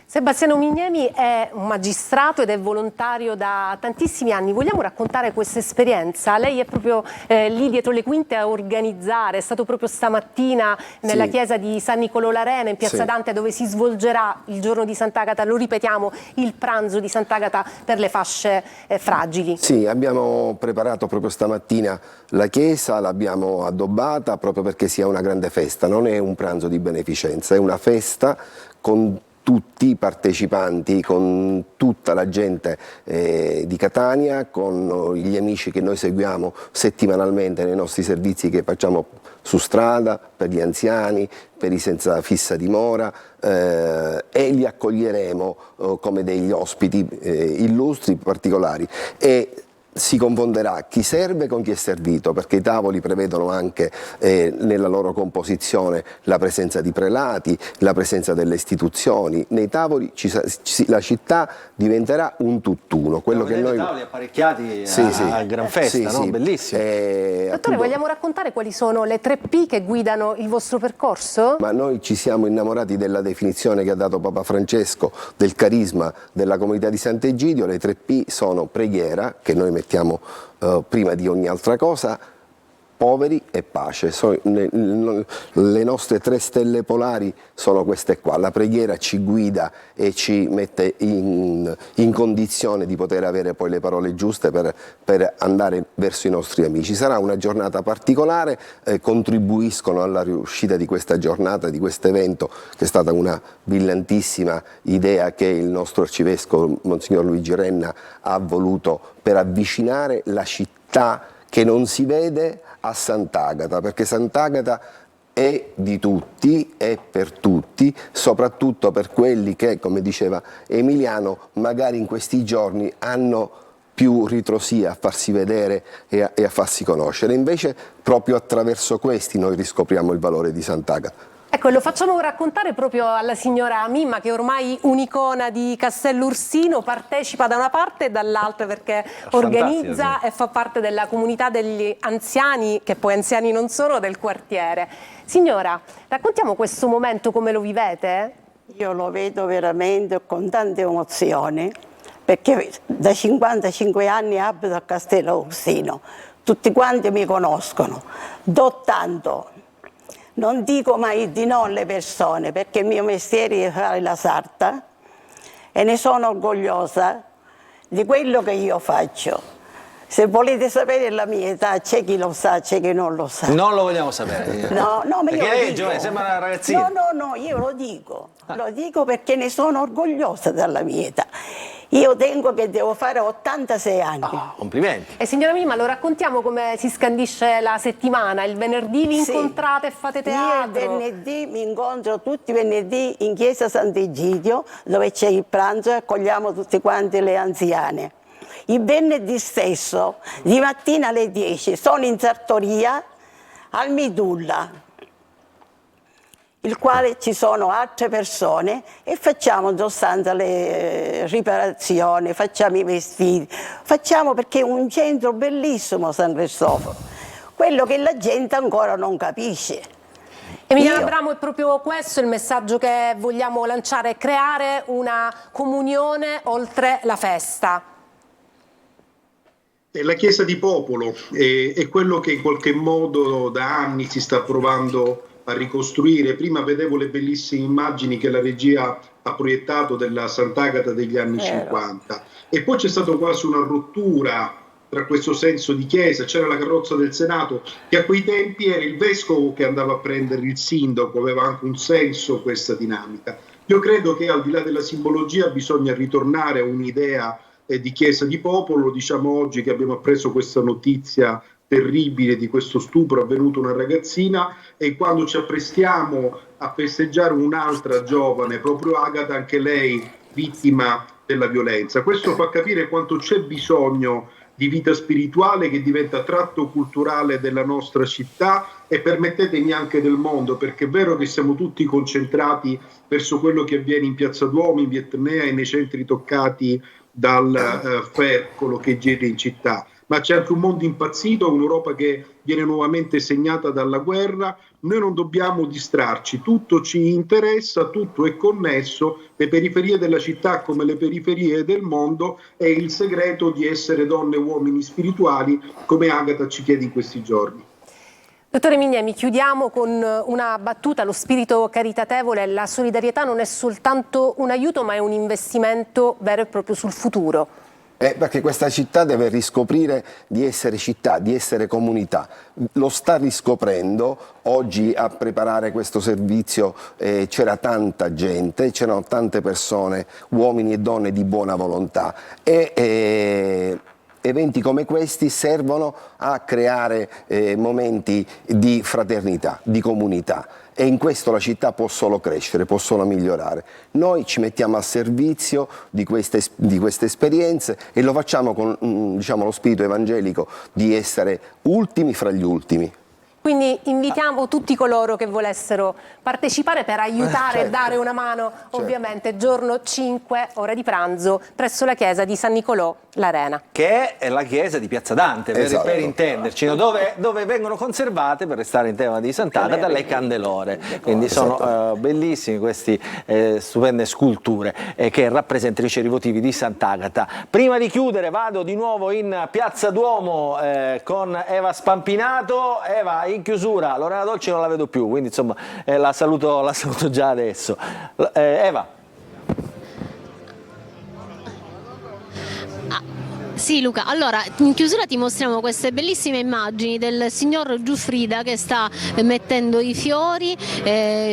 M: Sebastiano Mignemi è un magistrato ed è volontario da tantissimi anni. Vogliamo raccontare questa esperienza? Lei è proprio lì dietro le quinte a organizzare, è stato proprio stamattina nella chiesa di San Nicolò l'Arena in Piazza Dante, dove si svolgerà il giorno di Sant'Agata, lo ripetiamo, il pranzo di Sant'Agata per le fasce fragili.
P: Sì, abbiamo preparato proprio stamattina la chiesa, l'abbiamo addobbata proprio perché sia una grande festa, non è un pranzo di beneficenza, è una festa con tutti i partecipanti, con tutta la gente di Catania, con gli amici che noi seguiamo settimanalmente nei nostri servizi che facciamo su strada, per gli anziani, per i senza fissa dimora, e li accoglieremo come degli ospiti illustri, particolari. E si confonderà chi serve con chi è servito, perché i tavoli prevedono anche nella loro composizione la presenza di prelati, la presenza delle istituzioni. Nei tavoli la città diventerà un tutt'uno. Quello che noi...
A: tavoli apparecchiati a gran festa, no? Bellissimo.
M: Dottore,
P: appunto,
M: vogliamo raccontare quali sono le 3 P che guidano il vostro percorso?
P: Ma noi ci siamo innamorati della definizione che ha dato Papa Francesco del carisma della comunità di Sant'Egidio. Le 3 P sono preghiera, che noi mettiamo prima di ogni altra cosa, poveri e pace. Le nostre 3 stelle polari sono queste qua. La preghiera ci guida e ci mette in condizione di poter avere poi le parole giuste per andare verso i nostri amici. Sarà una giornata particolare, contribuiscono alla riuscita di questa giornata, di questo evento, che è stata una brillantissima idea che il nostro arcivescovo Monsignor Luigi Renna ha voluto per avvicinare la città che non si vede a Sant'Agata, perché Sant'Agata è di tutti, è per tutti, soprattutto per quelli che, come diceva Emiliano, magari in questi giorni hanno più ritrosia a farsi vedere e a farsi conoscere. Invece proprio attraverso questi noi riscopriamo il valore di Sant'Agata.
M: Ecco, lo facciamo raccontare proprio alla signora Mimma, che è ormai un'icona di Castellursino, partecipa da una parte e dall'altra perché organizza e fa parte della comunità degli anziani, che poi anziani non sono, del quartiere. Signora, raccontiamo questo momento, come lo vivete?
Q: Io lo vedo veramente con tante emozioni, perché da 55 anni abito a Castellursino, tutti quanti mi conoscono, do tanto. Non dico mai di no alle persone, perché il mio mestiere è fare la sarta e ne sono orgogliosa di quello che io faccio. Se volete sapere la mia età, c'è chi lo sa, c'è chi non lo sa.
A: Non lo vogliamo sapere.
Q: No, ma
A: perché
Q: io
A: lei è
Q: dico,
A: giovane, sembra una ragazzina.
Q: No, io lo dico perché ne sono orgogliosa della mia età. Io tengo che devo fare 86 anni.
A: Complimenti.
M: E signora Mimma, lo raccontiamo come si scandisce la settimana? Il venerdì vi incontrate e fate teatro?
Q: Io il venerdì mi incontro tutti i venerdì in chiesa Sant'Egidio, dove c'è il pranzo e accogliamo tutti quanti le anziane. Il venerdì stesso, di mattina alle 10, sono in sartoria al Midulla, il quale ci sono altre persone e facciamo in sostanza le riparazioni, facciamo i vestiti, facciamo, perché è un centro bellissimo San Cristoforo, quello che la gente ancora non capisce.
M: Emiliano Abramo, è proprio questo il messaggio che vogliamo lanciare: creare una comunione oltre la festa.
O: La Chiesa di popolo è quello che in qualche modo da anni si sta provando a ricostruire. Prima vedevo le bellissime immagini che la regia ha proiettato della Sant'Agata degli anni 50 e poi c'è stata quasi una rottura tra questo senso di chiesa. C'era la carrozza del Senato, che a quei tempi era il vescovo che andava a prendere il sindaco, aveva anche un senso questa dinamica. Io credo che al di là della simbologia bisogna ritornare a un'idea di chiesa di popolo. Diciamo oggi che abbiamo appreso questa notizia terribile di questo stupro avvenuto a una ragazzina, e quando ci apprestiamo a festeggiare un'altra giovane, proprio Agata, anche lei vittima della violenza. Questo fa capire quanto c'è bisogno di vita spirituale che diventa tratto culturale della nostra città e, permettetemi, anche del mondo, perché è vero che siamo tutti concentrati verso quello che avviene in Piazza Duomo, in Via Etnea e nei centri toccati dal fercolo che gira in città, ma c'è anche un mondo impazzito, un'Europa che viene nuovamente segnata dalla guerra. Noi non dobbiamo distrarci, tutto ci interessa, tutto è connesso, le periferie della città come le periferie del mondo, è il segreto di essere donne e uomini spirituali, come Agata ci chiede in questi giorni.
M: Dottore Mignemi, chiudiamo con una battuta: lo spirito caritatevole, la solidarietà non è soltanto un aiuto, ma è un investimento vero e proprio sul futuro.
P: Perché questa città deve riscoprire di essere città, di essere comunità. Lo sta riscoprendo. Oggi a preparare questo servizio c'era tanta gente, c'erano tante persone, uomini e donne di buona volontà. Eventi come questi servono a creare momenti di fraternità, di comunità, e in questo la città può solo crescere, può solo migliorare. Noi ci mettiamo al servizio di queste esperienze e lo facciamo con lo spirito evangelico di essere ultimi fra gli ultimi.
M: Quindi invitiamo tutti coloro che volessero partecipare per aiutare e dare una mano, ovviamente, giorno 5, ora di pranzo, presso la chiesa di San Nicolò l'Arena.
A: Che è la chiesa di Piazza Dante, per intenderci, dove vengono conservate, per restare in tema di Sant'Agata, le candelore. Quindi sono bellissime queste stupende sculture che rappresentano i ceri votivi di Sant'Agata. Prima di chiudere vado di nuovo in Piazza Duomo con Eva Spampinato. Eva, in chiusura, Lorena Dolci non la vedo più, quindi insomma la saluto già adesso. Eva.
G: Sì Luca, allora in chiusura ti mostriamo queste bellissime immagini del signor Giuffrida che sta mettendo i fiori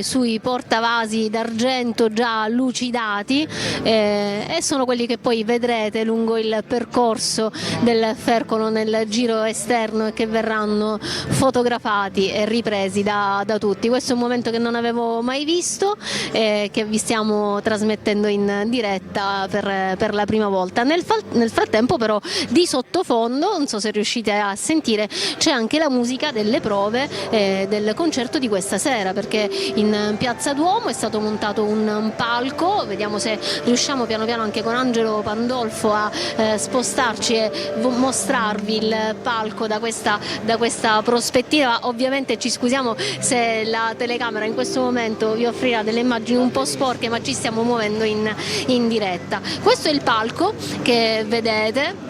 G: sui portavasi d'argento già lucidati e sono quelli che poi vedrete lungo il percorso del Fercolo nel giro esterno e che verranno fotografati e ripresi da tutti. Questo è un momento che non avevo mai visto e che vi stiamo trasmettendo in diretta per la prima volta. Nel frattempo però di sottofondo, non so se riuscite a sentire, c'è anche la musica delle prove del concerto di questa sera, perché in Piazza Duomo è stato montato un palco. Vediamo se riusciamo piano piano anche con Angelo Pandolfo a spostarci e mostrarvi il palco da questa prospettiva. Ovviamente ci scusiamo se la telecamera in questo momento vi offrirà delle immagini un po' sporche, ma ci stiamo muovendo in diretta. Questo è il palco che vedete,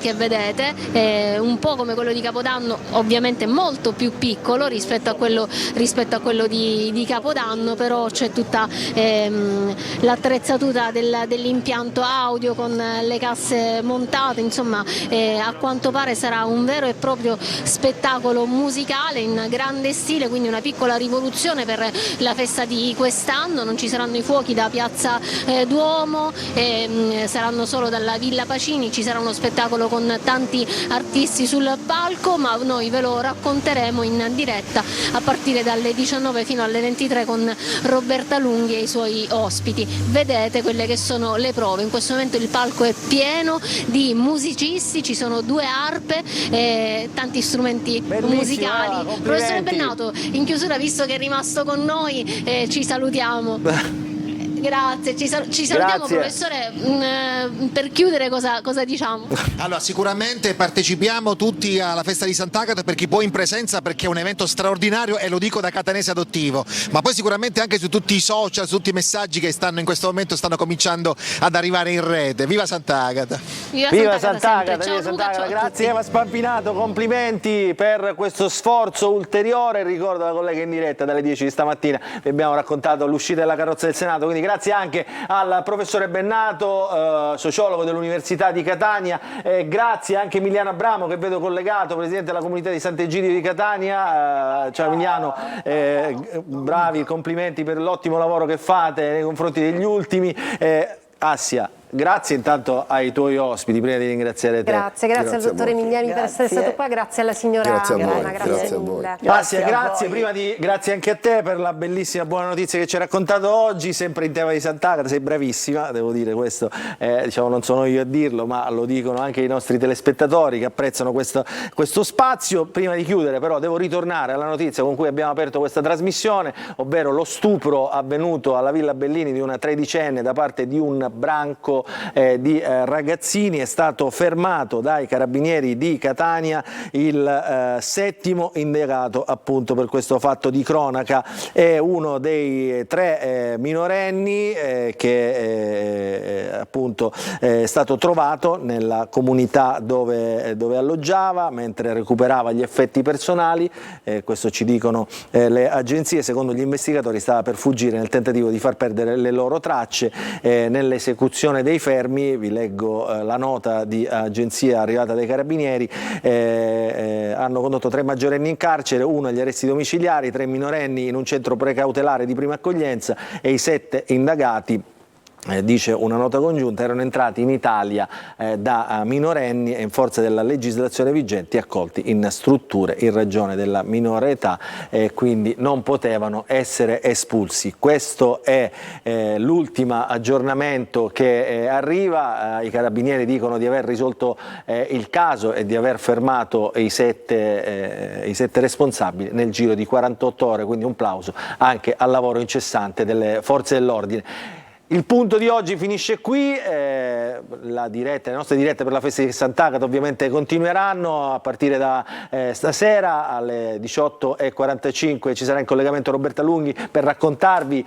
G: un po' come quello di Capodanno, ovviamente molto più piccolo rispetto a quello di Capodanno, però c'è tutta l'attrezzatura dell'impianto audio con le casse montate, insomma a quanto pare sarà un vero e proprio spettacolo musicale in grande stile, quindi una piccola rivoluzione per la festa di quest'anno. Non ci saranno i fuochi da Piazza Duomo, saranno solo dalla Villa Pacini, ci sarà uno spettacolo con tanti artisti sul palco, ma noi ve lo racconteremo in diretta a partire dalle 19 fino alle 23 con Roberta Lunghi e i suoi ospiti. Vedete quelle che sono le prove, in questo momento il palco è pieno di musicisti, ci sono 2 arpe e tanti strumenti musicali. Professore Bennato, in chiusura, visto che è rimasto con noi, ci salutiamo. Grazie, ci salutiamo. Grazie. Professore, per chiudere cosa diciamo?
H: Allora, sicuramente partecipiamo tutti alla festa di Sant'Agata, per chi può in presenza, perché è un evento straordinario e lo dico da catanese adottivo, ma poi sicuramente anche su tutti i social, su tutti i messaggi che in questo momento stanno cominciando ad arrivare in rete. Viva Sant'Agata!
A: Viva Sant'Agata! Grazie Eva Spampinato, complimenti per questo sforzo ulteriore. Ricordo la collega in diretta dalle 10 di stamattina, vi abbiamo raccontato l'uscita della carrozza del Senato, quindi grazie anche al professore Bennato, sociologo dell'Università di Catania, grazie anche a Emiliano Abramo, che vedo collegato, presidente della comunità di Sant'Egidio di Catania. Ciao Emiliano, bravi, complimenti per l'ottimo lavoro che fate nei confronti degli ultimi. Assia, Grazie intanto ai tuoi ospiti, prima di ringraziare te.
M: Grazie al dottore Mignemi per essere stato qua, grazie alla signora Milena, grazie mille.
A: Grazie anche a te per la bellissima buona notizia che ci hai raccontato oggi, sempre in tema di Sant'Agata, sei bravissima, devo dire questo, diciamo non sono io a dirlo, ma lo dicono anche i nostri telespettatori che apprezzano questo spazio. Prima di chiudere però devo ritornare alla notizia con cui abbiamo aperto questa trasmissione, ovvero lo stupro avvenuto alla Villa Bellini di una tredicenne da parte di un branco di ragazzini. È stato fermato dai carabinieri di Catania il settimo indagato appunto per questo fatto di cronaca. È uno dei 3 minorenni che appunto è stato trovato nella comunità dove alloggiava mentre recuperava gli effetti personali, questo ci dicono le agenzie. Secondo gli investigatori stava per fuggire nel tentativo di far perdere le loro tracce. Nell'esecuzione dei fermi, vi leggo la nota di agenzia arrivata dai carabinieri, hanno condotto 3 maggiorenni in carcere, 1 agli arresti domiciliari, 3 minorenni in un centro precautelare di prima accoglienza e i 7 indagati, dice una nota congiunta, erano entrati in Italia da minorenni e in forza della legislazione vigente accolti in strutture in ragione della minore età e quindi non potevano essere espulsi. Questo è l'ultimo aggiornamento che arriva. I carabinieri dicono di aver risolto il caso e di aver fermato i 7 responsabili nel giro di 48 ore, quindi un plauso anche al lavoro incessante delle forze dell'ordine. Il punto di oggi finisce qui, le nostre dirette per la festa di Sant'Agata ovviamente continueranno a partire da stasera alle 18:45 ci sarà in collegamento Roberta Lunghi per raccontarvi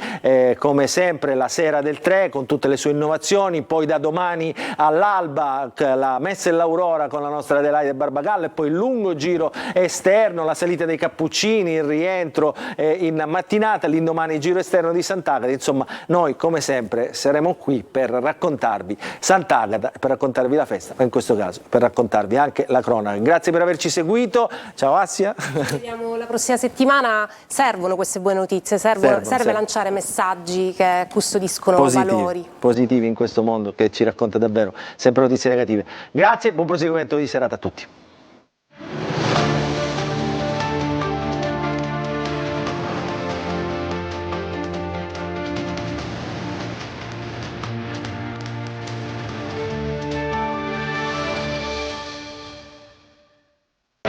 A: come sempre la sera del 3 con tutte le sue innovazioni, poi da domani all'alba la messa e l'aurora con la nostra Adelaide Barbagallo e poi il lungo giro esterno, la salita dei Cappuccini, il rientro in mattinata, l'indomani il giro esterno di Sant'Agata. Insomma, noi come sempre saremo qui per raccontarvi Sant'Agata, per raccontarvi la festa, ma in questo caso per raccontarvi anche la cronaca. Grazie per averci seguito, ciao Assia.
M: Ci vediamo la prossima settimana, servono queste buone notizie, serve lanciare messaggi che custodiscono valori.
A: Positivi in questo mondo che ci racconta davvero sempre notizie negative. Grazie e buon proseguimento di serata a tutti.